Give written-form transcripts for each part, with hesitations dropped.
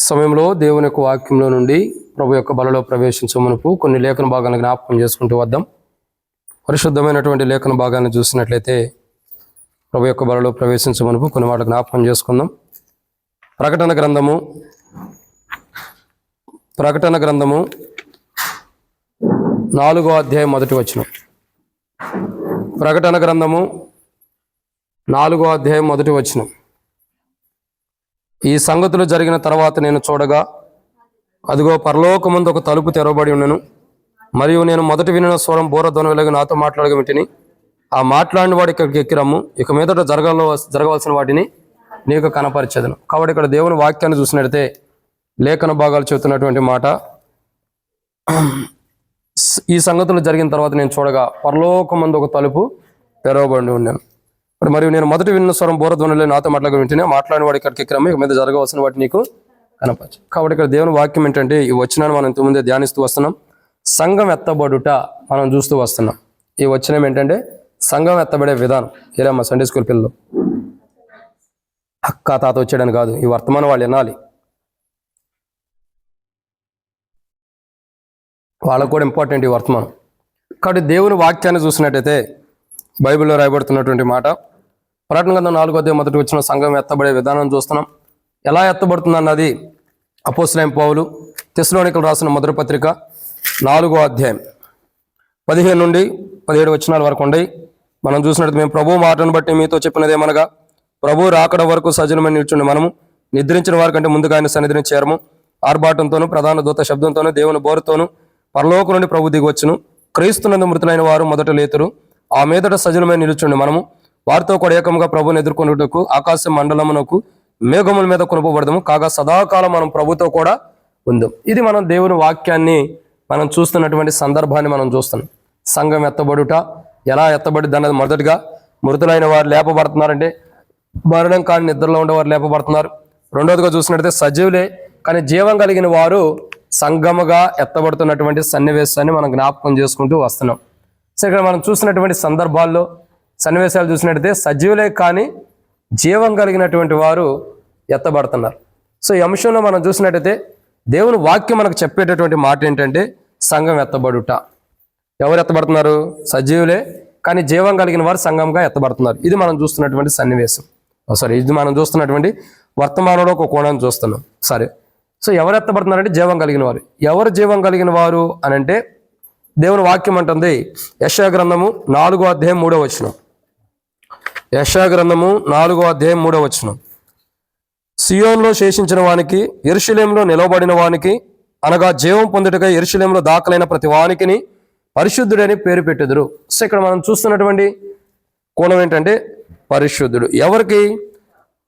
సమయంలో దేవుని యొక్క వాక్యంలో నుండి ప్రభు యొక్క బలలో ప్రవేశించే మునుపు కొన్ని లేఖన భాగాలను జ్ఞాపకం చేసుకుంటూ వద్దాం. పరిశుద్ధమైనటువంటి లేఖన భాగాన్ని చూసినట్లయితే ప్రభు యొక్క బలలో ప్రవేశించే మునుపు కొన్ని మాటలు జ్ఞాపకం చేసుకుందాం. ప్రకటన గ్రంథము 4వ అధ్యాయం 1వ వచనం. ప్రకటన గ్రంథము 4వ అధ్యాయం 1వ వచనం. ఈ సంగతులు జరిగిన తర్వాత నేను చూడగా, అదిగో పరలోకమందు ఒక తలుపు తెరవబడి ఉండెను. మరియు నేను మొదటి వినిన స్వరం బూరధ్వని వెలుగు నాతో మాట్లాడగా వింటిని. ఆ మాట్లాడిన వాడు ఇక్కడికి ఎక్కిరమ్ము, ఇక మీదట జరగవలసిన వాటిని నీకు కనపరిచేదను. కాబట్టి ఇక్కడ దేవుని వాక్యాన్ని చూసినట్లయితే లేఖన భాగాలు చెబుతున్నటువంటి మాట, ఈ సంగతులు జరిగిన తర్వాత నేను చూడగా పరలోకమందు ఒక తలుపు తెరవబడి ఉండెను. మరియు నేను మొదటి విన్న స్వరం బూరధ్వనిలో నాతో మాట్లాడగా వింటేనే మాట్లాడిన వాడు ఇక్కడికి ఎక్కిరమ్ము, ఇక మీద జరగవలసిన వాటి నీకు కనపరచు. కాబట్టి ఇక్కడ దేవుని వాక్యం ఏంటంటే, ఈ వచనాన్ని మనం ఇంతకుముందే ధ్యానిస్తూ వస్తున్నాం. సంఘం ఎత్తబడుట మనం చూస్తూ వస్తున్నాం. ఈ వచనం ఏంటంటే సంఘం ఎత్తబడే విధానం. ఏరమ్మా సండే స్కూల్ పిల్లలు అక్క తాత వచ్చాడని కాదు, ఈ వర్తమానం వాళ్ళు వినాలి. వాళ్ళకు కూడా ఇంపార్టెంట్ ఈ వర్తమానం. కాబట్టి దేవుని వాక్యాన్ని చూసినట్టయితే బైబిల్లో రాయబడుతున్నటువంటి మాట, ప్రకటన గ్రంథం 4వ అధ్యాయం 1వ వచనం సంఘం ఎత్తబడే విధానం చూస్తున్నాం. ఎలా ఎత్తబడుతుంది అన్నది అపోస్తలుడైన పౌలు తెస్సలోనికీయులకు రాసిన మొదటి పత్రిక 4వ అధ్యాయం 15 నుండి 17 వచనాల వరకు ఉండయి. మనం చూసినట్టు, మేము ప్రభు మాటను బట్టి మీతో చెప్పినదేమనగా, ప్రభు రాకడ వరకు సజనమని నిల్చుండి మనము నిద్రించిన వారి కంటే ముందుగా ఆయన సన్నిధిని చేరము. ఆర్భాటంతోనూ ప్రధాన దూత శబ్దంతోనూ దేవుని బోరుతోనూ పరలోకం నుండి ప్రభు దిగవచ్చును. క్రీస్తునందు మృతులైన వారు మొదట లేతురు. ఆ మీదట సజనమై నిలుచుండి మనము వారితో కూడా ఏకంగా ప్రభుని ఎదుర్కొనుటకు ఆకాశ మండలమునకు మేఘముల మీద కొనుపబడదాము. కాగా సదాకాలం మనం ప్రభుతో కూడా ఉందాం. ఇది మనం దేవుని వాక్యాన్ని మనం చూస్తున్నటువంటి సందర్భాన్ని మనం చూస్తున్నాం. సంఘం ఎత్తబడుట ఎలా ఎత్తబడిద్ది అన్నది, మొదటిగా మృతులైన వారు లేపబడుతున్నారంటే మరణం కాని నిద్రలో ఉండేవారు లేపబడుతున్నారు. రెండోదిగా చూసినట్టయితే సజీవులే కానీ జీవం కలిగిన వారు సంఘముగా ఎత్తబడుతున్నటువంటి సన్నివేశాన్ని మనం జ్ఞాపకం చేసుకుంటూ వస్తున్నాం. సో ఇక్కడ మనం చూసినటువంటి సందర్భాల్లో సన్నివేశాలు చూసినట్టయితే సజీవులే కానీ జీవం కలిగినటువంటి వారు ఎత్తబడుతున్నారు. సో ఈ అంశంలో మనం చూసినట్టయితే దేవుని వాక్యం మనకు చెప్పేటటువంటి మాట ఏంటంటే సంఘం ఎత్తబడుట. ఎవరు ఎత్తబడుతున్నారు? సజీవులే కానీ జీవం కలిగిన వారు సంఘంగా ఎత్తబడుతున్నారు. ఇది మనం చూస్తున్నటువంటి సన్నివేశం. ఇది మనం చూస్తున్నటువంటి వర్తమానంలో ఒక కోణాన్ని చూస్తున్నాం. సరే, సో ఎవరు ఎత్తబడుతున్నారంటే జీవం కలిగిన వారు. ఎవరు జీవం కలిగిన వారు అని అంటే దేవుని వాక్యం అంటుంది యెషయా గ్రంథము 4వ అధ్యాయం 3వ వచనం. యెషయా గ్రంథము 4వ అధ్యాయం 3వ వచనం. సియోన్లో శేషించిన వానికి, యెరూషలేములో నిలవబడిన వానికి, అనగా జీవం పొందుటకై యెరూషలేములో దాఖలైన ప్రతి వానికిని పరిశుద్ధుడని పేరు పెట్టుదురు. సో ఇక్కడ మనం చూస్తున్నటువంటి కోణం ఏంటంటే పరిశుద్ధుడు. ఎవరికి?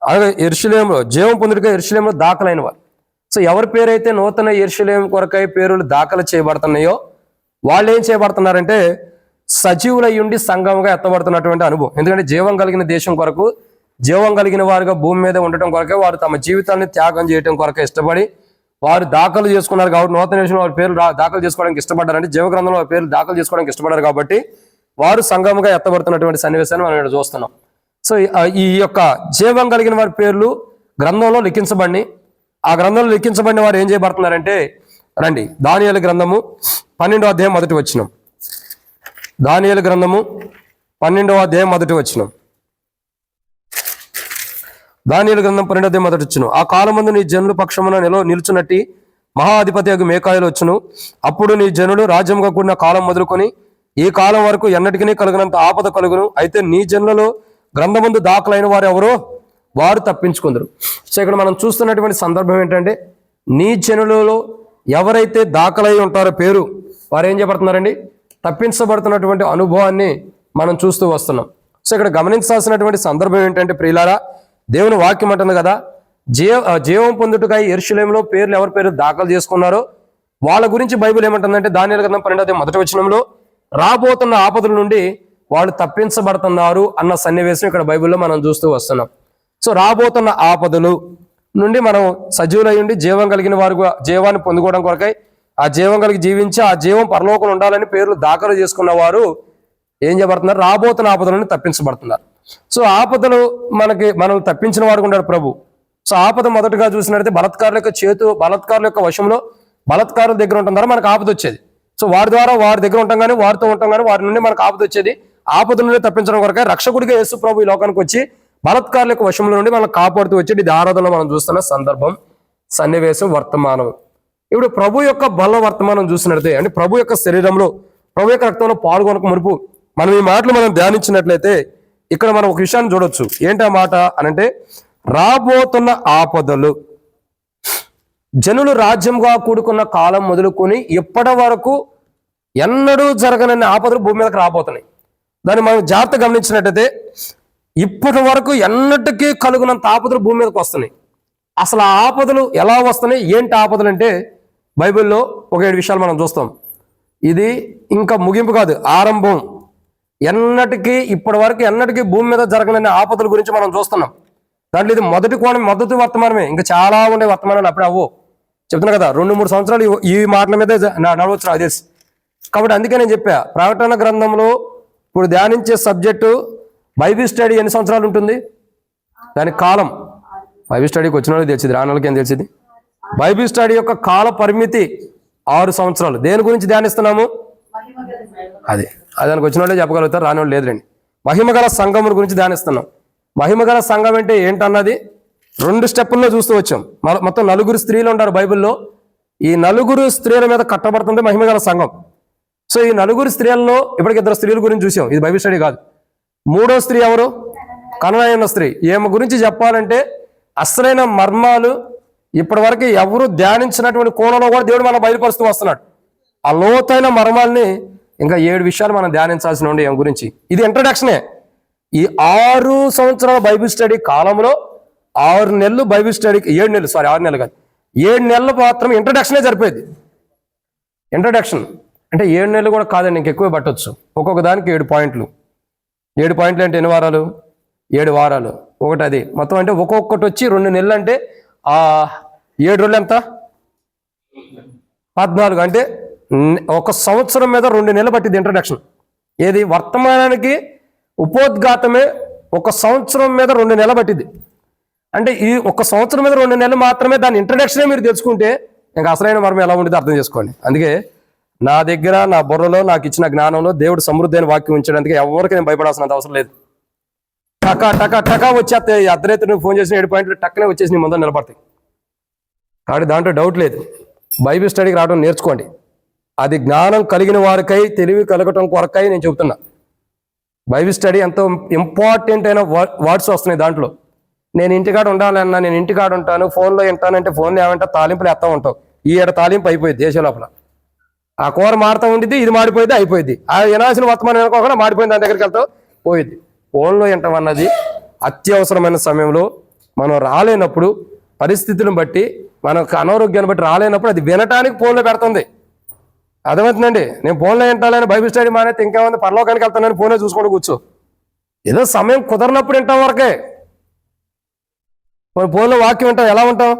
అనగా యెరూషలేములో జీవం పొందుటకై యెరూషలేములో దాఖలైన వారు. సో ఎవరి పేరైతే నూతన యెరూషలేము కొరకై పేర్లు దాఖలు చేయబడుతున్నాయో వాళ్ళు ఏం చేయబడుతున్నారంటే సజీవులై ఉండి సంఘముగా ఎత్తబడుతున్నటువంటి అనుభవం. ఎందుకంటే జీవం కలిగిన దేశం కొరకు, జీవం కలిగిన వారుగా భూమి మీద ఉండటం కొరకే వారు తమ జీవితాన్ని త్యాగం చేయడం కొరకే ఇష్టపడి వారు దాఖలు చేసుకున్నారు. కాబట్టి నూతన దేశంలో వారి పేర్లు దాఖలు చేసుకోవడానికి ఇష్టపడ్డారంటే జీవ గ్రంథంలో వారి పేర్లు దాఖలు చేసుకోవడానికి ఇష్టపడ్డారు. కాబట్టి వారు సంఘముగా ఎత్తబడుతున్నటువంటి సన్నివేశాన్ని మనం ఇక్కడ చూస్తున్నాం. సో ఈ యొక్క జీవం కలిగిన వారి పేర్లు గ్రంథంలో లిఖించబడి, ఆ గ్రంథంలో లిఖించబడిన వారు ఏం చేయబడుతున్నారంటే, రండి దానియేలు గ్రంథము 12వ అధ్యాయం 1వ వచనం. దానియేలు గ్రంథము 12వ అధ్యాయం 1వ వచనం. దానియేలు గ్రంథం 12వ అధ్యాయం 1వ వచనం. ఆ కాలమందు నీ జనులు పక్షమున నిలుచున్నట్టి మహాధిపతి అగు మేకాయలు వచ్చును. అప్పుడు నీ జనులు రాజ్యంగా కూడిన కాలం మొదలుకొని ఈ కాలం వరకు ఎన్నటికీ కలిగినంత ఆపద కలుగును. అయితే నీ జనులలో గ్రంథమందు దాఖలైన వారు ఎవరో వారు తప్పించుకుందరు. సో ఇక్కడ మనం చూస్తున్నటువంటి సందర్భం ఏంటంటే, నీ జనులలో ఎవరైతే దాఖలై ఉంటారో పేరు, వారు ఏం చేయబడుతున్నారండి? తప్పించబడుతున్నటువంటి అనుభవాన్ని మనం చూస్తూ వస్తున్నాం. సో ఇక్కడ గమనించాల్సినటువంటి సందర్భం ఏంటంటే, ప్రియులారా, దేవుని వాక్యం అంటుంది కదా, జీవం పొందుటకై యెరూషలేములో పేర్లు ఎవరి పేరు దాఖలు చేసుకున్నారో వాళ్ళ గురించి బైబిల్ ఏమంటుందంటే దానియేలు గ్రంథం 12వ అధ్యాయం 1వ వచనంలో రాబోతున్న ఆపదల నుండి వాళ్ళు తప్పించబడుతున్నారు అన్న సన్నివేశం ఇక్కడ బైబిల్లో మనం చూస్తూ వస్తున్నాం. సో రాబోతున్న ఆపదలు నుండి మనం సజీవులై ఉండి జీవం కలిగిన వారు జీవాన్ని పొందుకోవడం కొరకై, ఆ జీవం కలిగి జీవించి ఆ జీవం పరలోకం ఉండాలని పేర్లు దాఖలు చేసుకున్న వారు ఏం చేయబడుతున్నారు? రాబోతున్న ఆపదల నుండి తప్పించబడుతున్నారు. సో ఆపదలు మనం తప్పించిన వాడు ఉన్నాడు ప్రభు. సో ఆపద మొదటగా చూసినట్లయితే బలాత్కారుల యొక్క వశంలో బలాత్కారుల దగ్గర ఉండటం ద్వారా మనకు ఆపద వచ్చేది. సో వారి ద్వారా వారి దగ్గర ఉంటాం కానీ వారితో ఉంటాం కానీ వారి నుండి మనకు ఆపద వచ్చేది. ఆపద నుండి తప్పించడం కొరకే రక్షకుడిగా యేసు ప్రభు ఈ లోకానికి వచ్చి బలాత్కారుల యొక్క వశంలో నుండి మనల్ని కాపాడుతూ వచ్చేది. ఇది ఆరాధనలో మనం చూస్తున్న సందర్భం, సన్నివేశం, వర్తమానం. ఇప్పుడు ప్రభు యొక్క బల వర్తమానం చూసినట్లయితే అంటే ప్రభు యొక్క శరీరంలో ప్రభు యొక్క రక్తంలో పాల్గొనక మునుపు మనం ఈ మాటలు మనం ధ్యానించినట్లయితే ఇక్కడ మనం ఒక విషయాన్ని చూడొచ్చు. ఏంటి ఆ మాట అనంటే, రాబోతున్న ఆపదలు జనులు రాజ్యంగా కూడుకున్న కాలం మొదలుకొని ఇప్పటి వరకు ఎన్నడూ జరగనన్ని ఆపదలు భూమి మీదకి రాబోతున్నాయి. దాన్ని మనం జాగ్రత్త గమనించినట్టయితే ఇప్పటి వరకు ఎన్నటికీ కలుగునంత ఆపదలు భూమి మీదకి వస్తున్నాయి. అసలు ఆ ఆపదలు ఎలా వస్తున్నాయి, ఏంటి ఆపదలు అంటే బైబిల్లో ఒక 7 విషయాలు మనం చూస్తాం. ఇది ఇంకా ముగింపు కాదు, ఆరంభం. ఇప్పటి వరకు ఎన్నటికీ భూమి మీద జరగనన్ని ఆపదల గురించి మనం చూస్తున్నాం. దాంట్లో ఇది మొదటి వర్తమానమే. ఇంకా చాలా ఉండే వర్తమానాలు అప్పుడే అవ్వు. చెప్తున్నా కదా, 2-3 సంవత్సరాలు ఈ మాటల మీదే నడవచ్చు నాకు తెలిసి. కాబట్టి అందుకే నేను చెప్పా, ప్రకటన గ్రంథంలో ఇప్పుడు ధ్యానించే సబ్జెక్టు బైబిల్ స్టడీ ఎన్ని సంవత్సరాలు ఉంటుంది, దాని కాలం. బైబిల్ స్టడీకి వచ్చిన వాళ్ళకి తెలిసింది, రాని వాళ్ళకి ఏం తెలిసింది. బైబిల్ స్టడీ యొక్క కాల పరిమితి 6 సంవత్సరాలు. దేని గురించి ధ్యానిస్తున్నాము? అది దానికి వచ్చిన వాళ్ళే చెప్పగలుగుతారు, రాని వాళ్ళు లేదులేండి. మహిమగల సంఘం గురించి ధ్యానిస్తున్నాం. మహిమగల సంఘం అంటే ఏంటన్నది 2 స్టెప్పుల్లో చూస్తూ వచ్చాం. మొత్తం 4 స్త్రీలు ఉంటారు బైబిల్లో. ఈ 4 స్త్రీల మీద కట్టబడుతుంది మహిమగల సంఘం. సో ఈ 4 స్త్రీలలో ఇప్పటికి 2 స్త్రీల గురించి చూసాం. ఇది బైబిల్ స్టడీ కాదు. 3వ స్త్రీ ఎవరు? కననాయన స్త్రీ. ఈమె గురించి చెప్పాలంటే అసలైన మర్మాలు ఇప్పటి వరకు ఎవరు ధ్యానించినటువంటి కోణంలో కూడా దేవుడు మనం బయలుపరుస్తూ వస్తున్నాడు. ఆ లోతైన మర్మాల్ని ఇంకా 7 విషయాలు మనం ధ్యానించాల్సిన ఉండే ఈమె గురించి. ఇది ఇంట్రడక్షనే. ఈ 6 సంవత్సరాల బైబిల్ స్టడీ కాలంలో 6 నెలలు బైబిల్ స్టడీకి 7 నెలలు 6 నెలలు కాదు, 7 నెలలు మాత్రం ఇంట్రడక్షనే సరిపోయేది. ఇంట్రడక్షన్ అంటే 7 నెలలు కూడా కాదండి, ఇంకెక్కువే పట్టొచ్చు. ఒక్కొక్క దానికి 7 పాయింట్లు. 7 పాయింట్లు అంటే ఎన్ని వారాలు? 7 వారాలు. ఒకటి అది మొత్తం అంటే ఒక్కొక్కటి వచ్చి 2 నెలలు అంటే 7 రోజులు ఎంత? 14. అంటే 1 సంవత్సరం మీద 2 నెలలు పట్టింది ఇంట్రడక్షన్. ఏది? వర్తమానానికి ఉపోద్ఘాతమే 1 సంవత్సరం మీద 2 నెలలు పట్టింది. అంటే ఈ 1 సంవత్సరం మీద 2 నెలలు మాత్రమే దాని ఇంట్రడక్షనే మీరు తెలుసుకుంటే ఇంకా అసలైన మర్మం ఎలా ఉండేది అర్థం చేసుకోండి. అందుకే నా దగ్గర నా బుర్రలో నాకు ఇచ్చిన జ్ఞానంలో దేవుడు సమృద్ధి అయిన వాక్యం ఉంచడానికి ఎవరికి నేను భయపడాల్సినంత అవసరం లేదు. టకా వచ్చేస్తాయి. అర్ధరాత్రి ఫోన్ చేసిన 7 పాయింట్లు టక్కనే వచ్చేసి నీ ముందు నిలబడతాయి. కాబట్టి దాంట్లో డౌట్ లేదు. బైబిల్ స్టడీకి రావడం నేర్చుకోండి. అది జ్ఞానం కలిగిన వారికై, తెలివి కలగటం కొరకై నేను చెబుతున్నా. బైబిల్ స్టడీ ఎంతో ఇంపార్టెంట్ అయిన వర్డ్స్ వస్తున్నాయి దాంట్లో. నేను ఇంటికాడ ఉండాలన్నా నేను ఇంటికాడ ఉంటాను, ఫోన్లో వింటానంటే ఫోన్లో ఏమంటా తాలింపులు ఎత్తా ఉంటావు. ఈ ఏడ తాలింపు అయిపోయింది దేశం లోపల. ఆ కూర మారుతూ ఉండిద్ది, ఇది మాడిపోయింది, అయిపోయింది. ఆ వినాల్సిన వర్తమానం అనుకోకుండా మాడిపోయింది, దాని దగ్గరికి వెళ్తావు, పోయింది. ఫోన్లో వింటాం అన్నది అత్యవసరమైన సమయంలో మనం రాలేనప్పుడు, పరిస్థితులను బట్టి, మనకు అనారోగ్యాన్ని బట్టి రాలేనప్పుడు అది వినటానికి ఫోన్లో పెడుతుంది. అర్థమవుతుందండి? నేను ఫోన్లో వింటాలని బైబిల్ స్టడీ మానేస్తే ఇంకేముంది, పరలోకానికి వెళ్తానని ఫోనే చూసుకుంటూ కూర్చో. ఏదో సమయం కుదరినప్పుడు వింటాం వరకే. ఫోన్లో వాక్యం వింటాం, ఎలా ఉంటాం?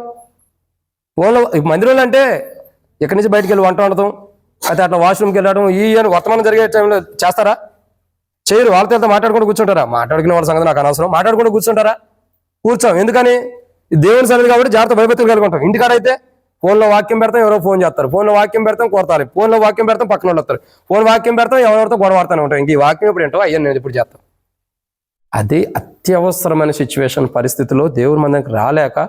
ఫోన్లో మందిరంలో అంటే ఇక్కడి నుంచి బయటికి వెళ్ళి వంట వండటం, అయితే అట్లా వాష్రూమ్కి వెళ్ళడం, ఈ అని వర్తమానం జరిగే టైంలో చేస్తారా? చేయరు. వాళ్ళతో మాట్లాడుకుంటూ కూర్చుంటారా? మాట్లాడుకునే వాళ్ళ సంగతి నాకు అనవసరం. మాట్లాడుకుంటూ కూర్చుంటారా? కూర్చోం. ఎందుకని? దేవుని సన్నిధి కాబట్టి జాగ్రత్త భయభక్తులు కలుగుంటాం. ఇంటికాడైతే ఫోన్లో వాక్యం పెడతాం, ఎవరో ఫోన్ చేస్తారు. ఫోన్లో వాక్యం పెడతాం, కొడతారు. ఫోన్లో వాక్యం పెడతాం, పక్కన వాళ్ళు వస్తారు. ఫోన్ వాక్యం పెడతాం, ఎవరెవరితో గొడవ పడతానే ఉంటాం. ఇంక ఈ వాక్యం ఇప్పుడు ఏంటో అయ్యా నేను ఇప్పుడు చేస్తాం. అది అత్యవసరమైన సిచ్యువేషన్ పరిస్థితిలో దేవుని మందికి రాలేక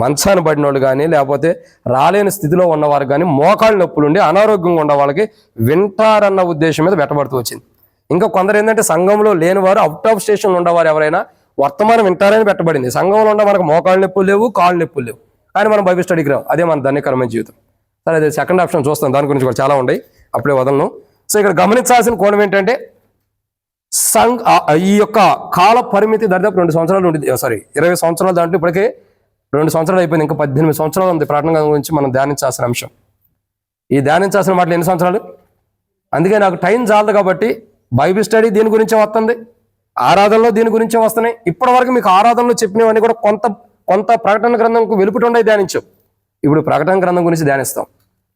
మంచాన్ని పడిన వాళ్ళు కానీ, లేకపోతే రాలేని స్థితిలో ఉన్నవారు కానీ, మోకాళ్ళ నొప్పులుండి అనారోగ్యంగా ఉన్న వాళ్ళకి వింటారన్న ఉద్దేశం మీద పెట్టబడుతూ వచ్చింది. ఇంకా కొందరు ఏంటంటే సంఘంలో లేనివారు, అవుట్ ఆఫ్ స్టేషన్లో ఉండేవారు ఎవరైనా వర్తమానం వింటారని పెట్టబడింది. సంఘంలో ఉన్న మనకు మోకాళ్ళ నొప్పులు లేవు, కాళ్ళు నొప్పులు లేవు, కానీ మనం బైబిల్ స్టడీకి రావు. అదే మన ధన్యకరమైన జీవితం. సరే, అదే సెకండ్ ఆప్షన్ చూస్తాం, దాని గురించి కూడా చాలా ఉన్నాయి, అప్పుడే వదలను. సో ఇక్కడ గమనించాల్సిన కోణం ఏంటంటే ఈ యొక్క కాల పరిమితి దాదాపు 2 సంవత్సరాలు ఉండింది. 20 సంవత్సరాలు. దాంట్లో ఇప్పటికే 2 సంవత్సరాలు అయిపోయింది. ఇంకా 18 సంవత్సరాలు ఉంది ప్రకటన గురించి మనం ధ్యానించాల్సిన అంశం. ఈ ధ్యానించాల్సిన మాటలు ఎన్ని సంవత్సరాలు? అందుకే నాకు టైం చాలదు కాబట్టి బైబిల్ స్టడీ దీని గురించే వస్తుంది, ఆరాధనలో దీని గురించే వస్తున్నాయి. ఇప్పటి వరకు మీకు ఆరాధనలో చెప్పినవన్నీ కూడా కొంత ప్రకటన గ్రంథంకు వెలుపుట ఉండే ధ్యానించాం. ఇప్పుడు ప్రకటన గ్రంథం గురించి ధ్యానిస్తాం.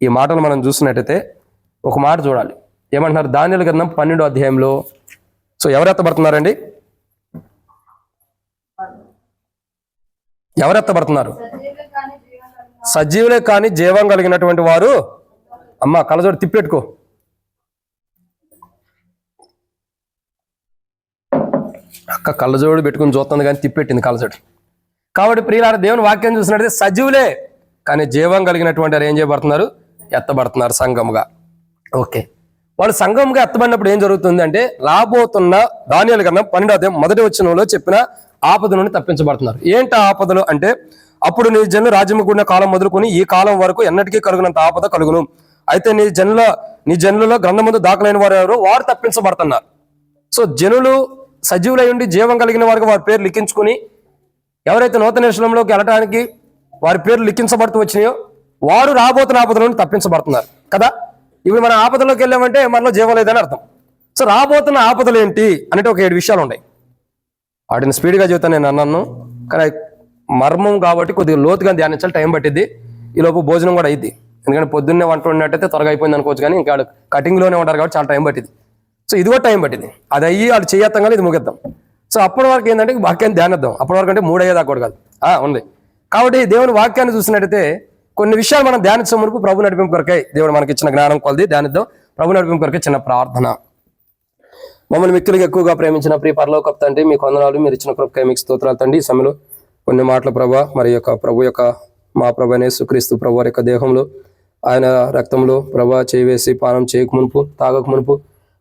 ఈ మాటలు మనం చూసినట్టయితే ఒక మాట చూడాలి. ఏమంటున్నారు? దానియేలు గ్రంథం 12వ అధ్యాయంలో. సో ఎవరు ఎత్తబడుతున్నారండి? ఎవరు ఎత్తబడుతున్నారు? సజీవులే కానీ జీవం కలిగినటువంటి వారు. అమ్మ కళ్ళజోడు తిప్పెట్టుకో. అక్క కళ్ళజోడు పెట్టుకుని చూస్తుంది కానీ తిప్పెట్టింది కళ్ళజోడు. కాబట్టి ప్రియులారా, దేవుని వాక్యం చూసినట్లయితే సజీవులే కానీ జీవం కలిగినటువంటి వారు ఏం చేయబడుతున్నారు? ఎత్తబడుతున్నారు సంఘముగా. ఓకే, వాళ్ళు సంఘముగా ఎత్తబడినప్పుడు ఏం జరుగుతుంది అంటే, రాబోతున్న దానియేలు గ్రంథం 12వ అధ్యాయం 1వ వచనంలో చెప్పిన ఆపద నుండి తప్పించబడుతున్నారు. ఏంటి ఆపదలు అంటే, అప్పుడు నీ జనులు రాజ్యము కూడిన కాలం మొదలుకొని ఈ కాలం వరకు ఎన్నటికీ కలుగునంత ఆపద కలుగును. అయితే నీ జనులలో గ్రంథమందు దాఖలైన వారు ఎవరు? వారు తప్పించబడుతున్నారు. సో జనులు సజీవులై ఉండి జీవం కలిగిన వారికి వారి పేరు లిఖించుకుని, ఎవరైతే నూతన యెరూషలేములోకి వెళ్ళడానికి వారి పేర్లు లిఖించబడుతూ వచ్చినాయో వారు రాబోతున్న ఆపదల నుండి తప్పించబడుతున్నారు కదా. ఇప్పుడు మన ఆపదలోకి వెళ్ళామంటే మనలో జీవం లేదని అర్థం. సో రాబోతున్న ఆపదలు ఏంటి అంటే ఒక 7 విషయాలు ఉన్నాయి. వాటిని స్పీడ్గా చెబుతాను నేను అన్నాను, కానీ మర్మం కాబట్టి కొద్దిగా లోతుగా ధ్యానించాలి, టైం పట్టిద్ది. ఈలోపు భోజనం కూడా అయింది, ఎందుకంటే పొద్దున్నే వంట వండినట్టయితే త్వరగా అయిపోయింది అనుకోవచ్చు, కానీ ఇంకా కటింగ్లోనే ఉంటారు కాబట్టి చాలా టైం పట్టింది. సో ఇది కూడా టైం పట్టింది, అది అయ్యి వాళ్ళు చేయత్తం కానీ ఇది ముగిద్దాం. సో అప్పటి వరకు ఏంటంటే వాక్యాన్ని ధ్యానిద్దాం. అప్పటి వరకు అంటే 3 అయ్యేదాకా కూడా కాదు ఉంది. కాబట్టి దేవుని వాక్యాన్ని చూసినట్టయితే కొన్ని విషయాలు మనం ధ్యానించే మునుపు ప్రభు నడిపింపు కొరకై దేవుడు మనకి ఇచ్చిన జ్ఞానం కొలది ధ్యానిద్దాం. ప్రభు నడిపింపు కొరకే చిన్న ప్రార్థన. మమ్మల్ని మిక్కిలిగా ఎక్కువగా ప్రేమించిన ప్రియ పరలోకపు తండ్రి, మీకు వందనాలు. మీరు ఇచ్చిన కృపకై మీకు స్తోత్రాలు తండ్రి. ఈ సమయంలో కొన్ని మాటల ప్రభా, మరి యొక్క ప్రభు యొక్క మా ప్రభు యేసుక్రీస్తు ప్రభు వారి యొక్క దేహంలో ఆయన రక్తంలో ప్రభా చేవేసి పానం చేయక మునుపు తాగక మునుపు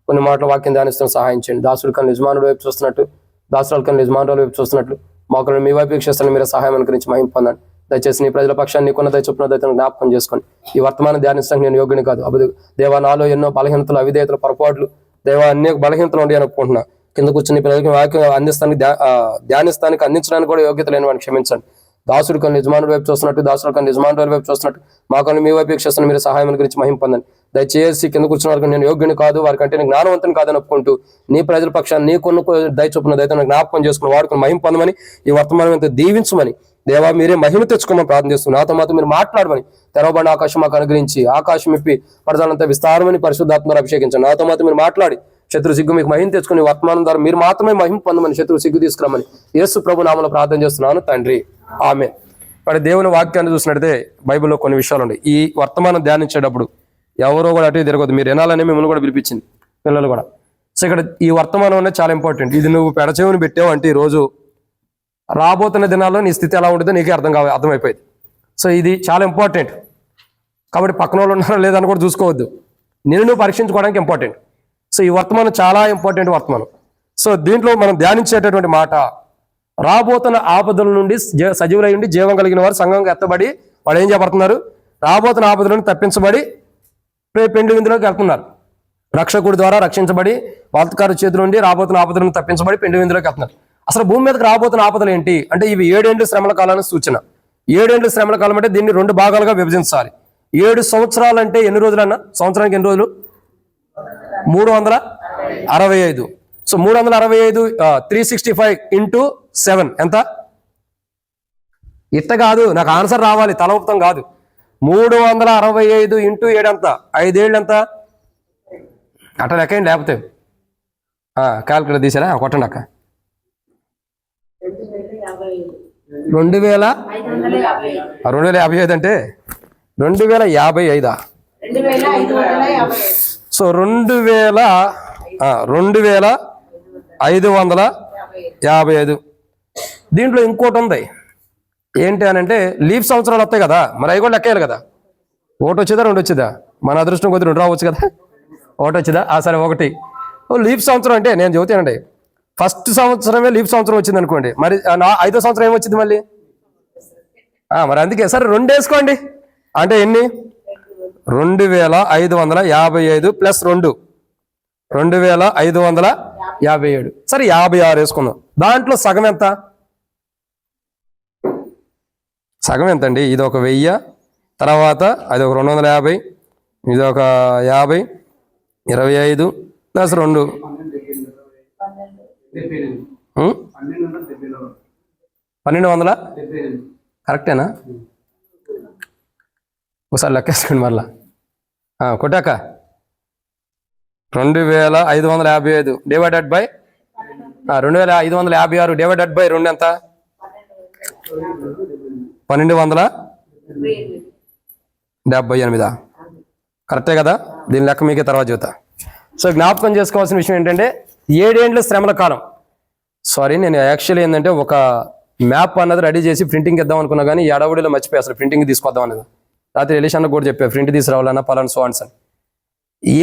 కొన్ని మాటల వాక్యం ధ్యానిస్తున్న సహాయం చేయండి. దాసుడు కన్నా యజమానుడు వైపు చూస్తున్నట్టు, దాసురాలు కన్నా యజమానుల వైపు చూస్తున్నట్లు మాకు మీ వైపు వీక్షిస్తున్న మీరు సహాయం అనుకరించి మహిమ పొందండి. దయచేసి నీ ప్రజల పక్షాన్ని నీకున్న దయ చొప్పున దయతో జ్ఞాపకం చేసుకొని ఈ వర్తమానం ధ్యానించడానికి నేను యోగ్యుని కాదు. అబద్ధ దేవా, నాలో ఎన్నో బలహీనతలు, అవిధేయతలు, పొరపాట్లు దేవా అన్ని బలహీనతలు ఉండి అనుకుంటున్నా. కింద కూర్చొని ప్రజలకు వాక్యం ధ్యానిస్తానికి అందించడానికి కూడా యోగ్యత లేని వాడిని క్షమించండి. దాసుడు కన్నా యజమానుల వైపు చూస్తున్నట్టు, దాసుడు కన్నా యజమానుల వైపు చూస్తున్నట్టు మాకు మీ వైపు వీక్షిస్తున్న మీరు సహాయం గురించి మహిమ పొందండి. దయచేసి కింద కూర్చున్న వారికి నేను యోగ్యుని కాదు, వారికంటే నేను జ్ఞానవంతుని కాదని ఒప్పుకుంటూ నీ ప్రజల పక్షాన్ని నీకున్న దయ చొప్పున దయతో జ్ఞాపకం చేసుకుని వాడుకుని మహిమ పొందమని, ఈ వర్తమానం ఎంత దీవించమని దేవా మీరే మహిమ తెచ్చుకోమని ప్రార్థన చేస్తున్నాను. నాతో మాతో మీరు మాట్లాడమని, తెరవబడిన ఆకాశం మాకు అనుగ్రహించి ఆకాశం ఇప్పి పరదాలంతా విస్తారమని పరిశుద్ధాత్మ అభిషేకించండి. నాతో మాతో మీరు మాట్లాడి శత్రు సిగ్గు మీకు మహిమ తెచ్చుకుని వర్తమానం ద్వారా మీరు మాత్రమే మహిమ పొందమని, శత్రు సిగ్గు తీసుకురామని యేసు ప్రభు నామములో ప్రార్థన చేస్తున్నాను తండ్రి, ఆమేన్. మరి దేవుని వాక్యాన్ని చూసినట్లయితే బైబిల్లో కొన్ని విషయాలు ఉన్నాయి. ఈ వర్తమానం ధ్యానించేటప్పుడు ఎవరో కూడా అటు తిరగదు, మీరు వినాలని మిమ్మల్ని కూడా పిలిపించింది పిల్లలు కూడా. సో ఇక్కడ ఈ వర్తమానం అనేది చాలా ఇంపార్టెంట్. ఇది నువ్వు పెడచెవిని పెట్టావు అంటే ఈ రోజు రాబోతున్న దినాల్లో నీ స్థితి ఎలా ఉంటుందో నీకే అర్థమైపోయింది. సో ఇది చాలా ఇంపార్టెంట్. కాబట్టి పక్కన వాళ్ళు ఉన్నారో లేదని కూడా చూసుకోవద్దు, నిన్ను పరీక్షించుకోవడానికి ఇంపార్టెంట్. సో ఈ వర్తమానం చాలా ఇంపార్టెంట్ వర్తమానం. సో దీంట్లో మనం ధ్యానించేటటువంటి మాట, రాబోతున్న ఆపదల నుండి సజీవులై ఉండి జీవం కలిగిన వారు సంఘంగా ఎత్తబడి వాడు ఏం చేయబడుతున్నారు? రాబోతున్న ఆపదల నుండి తప్పించబడి పెండు విందులోకి వెళ్తున్నారు. రక్షకుడి ద్వారా రక్షించబడి వార్తకారు చేతుల నుండి రాబోతున్న ఆపదల నుండి తప్పించబడి పెండు విందులోకి వెళ్తున్నారు. అసలు భూమి మీదకి రాబోతున్న ఆపదలు ఏంటి అంటే ఇవి 7 ఏండ్ల శ్రమల కాలానికి సూచన. 7 ఏండ్ల శ్రమల కాలం అంటే దీన్ని 2 భాగాలుగా విభజించాలి. 7 సంవత్సరాలు అంటే ఎన్ని రోజులన్నా? సంవత్సరానికి ఎన్ని రోజులు? 365. సో 365 365 ఇంటూ 7 ఎంత? ఇట్ట కాదు, నాకు ఆన్సర్ రావాలి, తల ఊపుతాం కాదు. 365 ఇంటూ 7 ఎంత? 5 ఏళ్ళు ఎంత? అట్ట లెక్కండి, లేకపోతే క్యాల్కులేటర్ తీసారా? కొట్టండి అక్క. 2055 అంటే 2055. సో 2555. దీంట్లో ఇంకోటి ఉంది ఏంటి అని అంటే లీవ్ సంవత్సరాలు వస్తాయి కదా, మరి అవి కూడా లెక్కేయాలి కదా. 1 వచ్చిందా 2 వచ్చిందా? మన అదృష్టం కొద్ది 2 రావచ్చు కదా. 1 వచ్చిందా? సరే 1. లీవ్ సంవత్సరం అంటే నేను చెబుతానండి, ఫస్ట్ సంవత్సరమే లీవ్ సంవత్సరం వచ్చింది అనుకోండి, మరి 5వ సంవత్సరం ఏమొచ్చింది మళ్ళీ? మరి అందుకే సరే 2 వేసుకోండి. అంటే ఎన్ని? 2555 ప్లస్ 2 2557. సరే 56 వేసుకుందాం. దాంట్లో సగం ఎంత? సగం ఎంత అండి? ఇది ఒక 1000, తర్వాత అది ఒక 250, ఇది ఒక 50, 25 ప్లస్ 2 1200. కరెక్టేనా? ఒకసారి లెక్కేసుకోండి మరలా. కొట్టాక 2555 డివైడెడ్ బై 2556 డివైడెడ్ బై 2 ఎంత? 1278 కరెక్టే కదా? దీని లెక్క మీకే తర్వాత చెబుతా. సో జ్ఞాపకం చేసుకోవాల్సిన విషయం ఏంటంటే 7 ఏండ్ల శ్రమల కాలం. సారీ, నేను యాక్చువల్లీ ఏంటంటే ఒక మ్యాప్ అన్నది రెడీ చేసి ప్రింటింగ్ ఇద్దాం అనుకున్నా కానీ ఎడబడిలో మర్చిపోయి అసలు ప్రింటింగ్ తీసుకొద్దాం అనేది. రాత్రి ఎలిషాన్న కూడా చెప్పాను ప్రింట్ తీసుకురావాలన్నా పలానా సోన్స్ అని.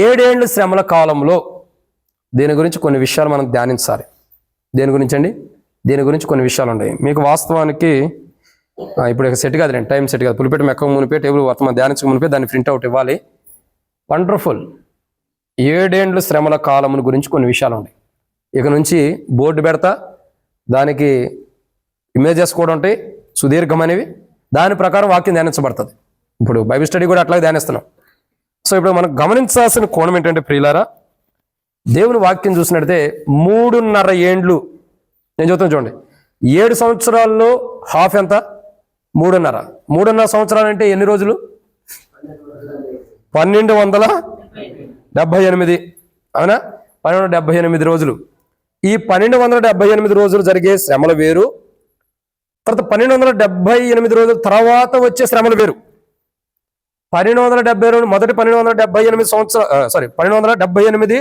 7 ఏండ్ల శ్రమల కాలంలో దీని గురించి కొన్ని విషయాలు మనం ధ్యానించాలి. దేని గురించి అండి? దీని గురించి కొన్ని విషయాలు ఉన్నాయి. మీకు వాస్తవానికి ఇప్పుడు సెట్ కాదు, నేను టైం సెట్ కాదు. పులిపెట్టి మెక్క మునిపే టేబుల్ వర్తమానం ధ్యానించక మునిపే దాన్ని ప్రింట్ అవుట్ ఇవ్వాలి. వండర్ఫుల్. 7 ఏండ్ల శ్రమల కాలమును గురించి కొన్ని విషయాలు ఉన్నాయి. ఇక నుంచి బోర్డు పెడతా, దానికి ఇమేజెస్ కూడా ఉంటాయి సుదీర్ఘమైనవి. దాని ప్రకారం వాక్యం ధ్యానించబడుతుంది. ఇప్పుడు బైబిల్ స్టడీ కూడా అట్లాగే ధ్యానిస్తున్నాం. సో ఇప్పుడు మనం గమనించాల్సిన కోణం ఏంటంటే ప్రియులారా, దేవుని వాక్యం చూసినట్టయితే 3.5 ఏండ్లు నేను చెప్తాను చూడండి. 7 సంవత్సరాల్లో హాఫ్ ఎంత? 3.5 సంవత్సరాలు అంటే ఎన్ని రోజులు? 1278. అవునా? 1278 రోజులు. ఈ 1278 రోజులు జరిగే శ్రమలు వేరు, తర్వాత 1278 రోజుల తర్వాత వచ్చే శ్రమలు వేరు. 1270 మొదటి 1278 సంవత్సరాలు 1278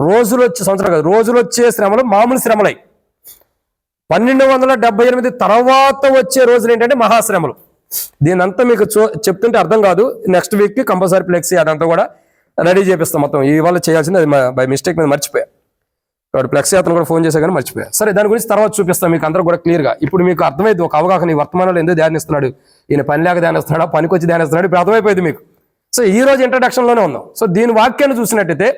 రోజులు వచ్చే సంవత్సరాలు కాదు, రోజులు వచ్చే శ్రమలు మామూలు శ్రమలై. 1278 తర్వాత వచ్చే రోజులు ఏంటంటే మహాశ్రమలు. దీని అంతా మీకు చెప్తుంటే అర్థం కాదు. నెక్స్ట్ వీక్కి కంపల్సరీ ఫ్లెక్సీ అదంతా కూడా రెడీ చేపిస్తాం. మొత్తం ఇవాళ చేయాల్సింది అది బై మిస్టేక్ మీద మర్చిపోయా. వాడు ఫ్లెక్సీ అతను కూడా ఫోన్ చేసా కానీ మర్చిపోయా. సరే, దాని గురించి తర్వాత చూపిస్తాం మీకు అందరూ కూడా క్లియర్గా. ఇప్పుడు మీకు అర్థమైంది ఒక అవగాహన. ఈ వర్తమానంలో ఎందుకు ధ్యానిస్తున్నాడు, ఈయన పని లేక ధ్యానిస్తున్నాడా, పనికి వచ్చి ధ్యానిస్తున్నాడు, ఇప్పుడు అర్థమైపోయింది మీకు. సో ఈ రోజు ఇంట్రడక్షన్లోనే ఉన్నాం. సో దీని వాక్యాన్ని చూసినట్టయితే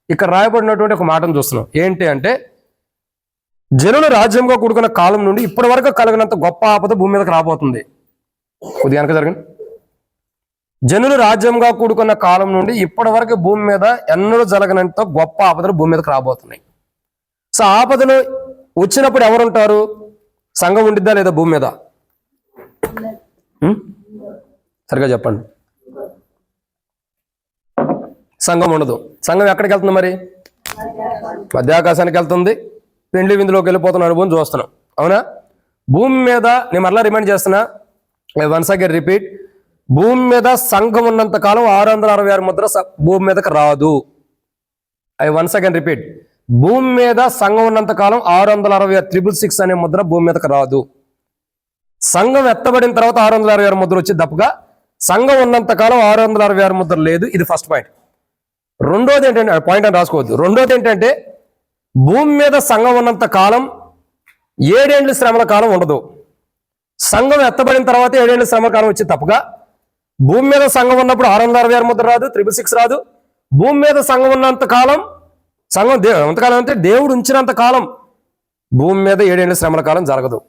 ఇక్కడ రాయబడినటువంటి ఒక మాటను చూస్తున్నాం. ఏంటి అంటే, జనులు రాజ్యంగా కూడుకున్న కాలం నుండి ఇప్పటి వరకు కలిగినంత గొప్ప ఆపద భూమి మీదకి రాబోతుంది. కొద్దిగా వెనక జరగండి. జనులు రాజ్యంగా కూడుకున్న కాలం నుండి ఇప్పటి వరకు భూమి మీద ఎన్నడూ జరగనంత గొప్ప ఆపదలు భూమి మీదకి రాబోతున్నాయి. సో ఆపదలు వచ్చినప్పుడు ఎవరుంటారు? సంఘం ఉండిద్దా లేదా భూమి మీద? సరిగా చెప్పండి. సంఘం ఉండదు. సంఘం ఎక్కడికి వెళ్తుంది మరి? మధ్యాకాశానికి వెళ్తుంది. పెండ్లి విందులోకి వెళ్ళిపోతున్న అనుభవం చూస్తున్నాం. అవునా? భూమి మీద నేను మరలా రిమైండ్ చేస్తున్నా, వన్స్ అగైన్ రిపీట్, భూమి మీద సంఘం ఉన్నంత కాలం 666 ముద్ర భూమి మీదకి రాదు. వన్స్ అగైన్ రిపీట్, భూమి మీద సంఘం ఉన్నంత కాలం 666 అనే ముద్ర భూమి మీదకి రాదు. సంఘం ఎత్తబడిన తర్వాత 666 ముద్ర వచ్చి తప్పగా సంఘం ఉన్నంత కాలం 666 ముద్ర లేదు. ఇది ఫస్ట్ పాయింట్. రెండోది ఏంటంటే, పాయింట్ అని రాసుకోవద్దు. రెండోది ఏంటంటే, భూమి మీద సంఘం ఉన్నంత కాలం 7 ఏండ్ల శ్రమల కాలం ఉండదు. సంఘం ఎత్తబడిన తర్వాత 7 ఏండ్ల శ్రమల కాలం వచ్చి తప్పగా భూమి మీద సంఘం ఉన్నప్పుడు 666 ముద్ర రాదు, 666 రాదు. భూమి మీద సంఘం ఉన్నంత కాలం, సంఘం ఎంతకాలం అంటే దేవుడు ఉంచినంత కాలం భూమి మీద 7 ఏండ్ల శ్రమల కాలం జరగదు.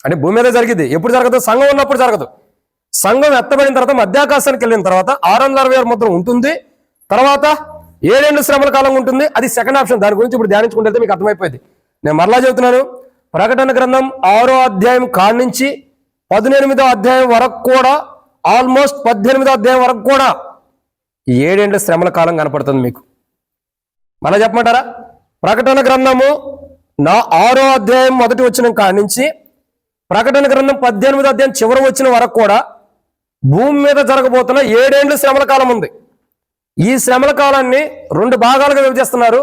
అంటే భూమి మీద జరిగింది. ఎప్పుడు జరగదు? సంఘం ఉన్నప్పుడు జరగదు. సంఘం ఎత్తబడిన తర్వాత మధ్యాకాశానికి వెళ్ళిన తర్వాత 666 ముద్ర ఉంటుంది. తర్వాత 7 ఏండ్ల శ్రమల కాలం ఉంటుంది. అది సెకండ్ ఆప్షన్. దాని గురించి ఇప్పుడు ధ్యానించుకుంటే మీకు అర్థమైపోయింది. నేను మరలా చెబుతున్నాను, ప్రకటన గ్రంథం 6వ అధ్యాయం కాడి నుంచి 18వ అధ్యాయం వరకు కూడా, ఆల్మోస్ట్ 18వ అధ్యాయం వరకు కూడా 7 ఏండ్ల శ్రమల కాలం కనపడుతుంది మీకు. మళ్ళా చెప్పమంటారా? ప్రకటన గ్రంథము 6వ అధ్యాయం మొదటి వచ్చిన కాడి నుంచి ప్రకటన గ్రంథం 18వ అధ్యాయం చివరి వచ్చిన వరకు కూడా భూమి మీద జరగబోతున్న 7 ఏండ్ల శ్రమల కాలం ఉంది. ఈ శ్రమల కాలాన్ని 2 భాగాలుగా విభజిస్తున్నారు.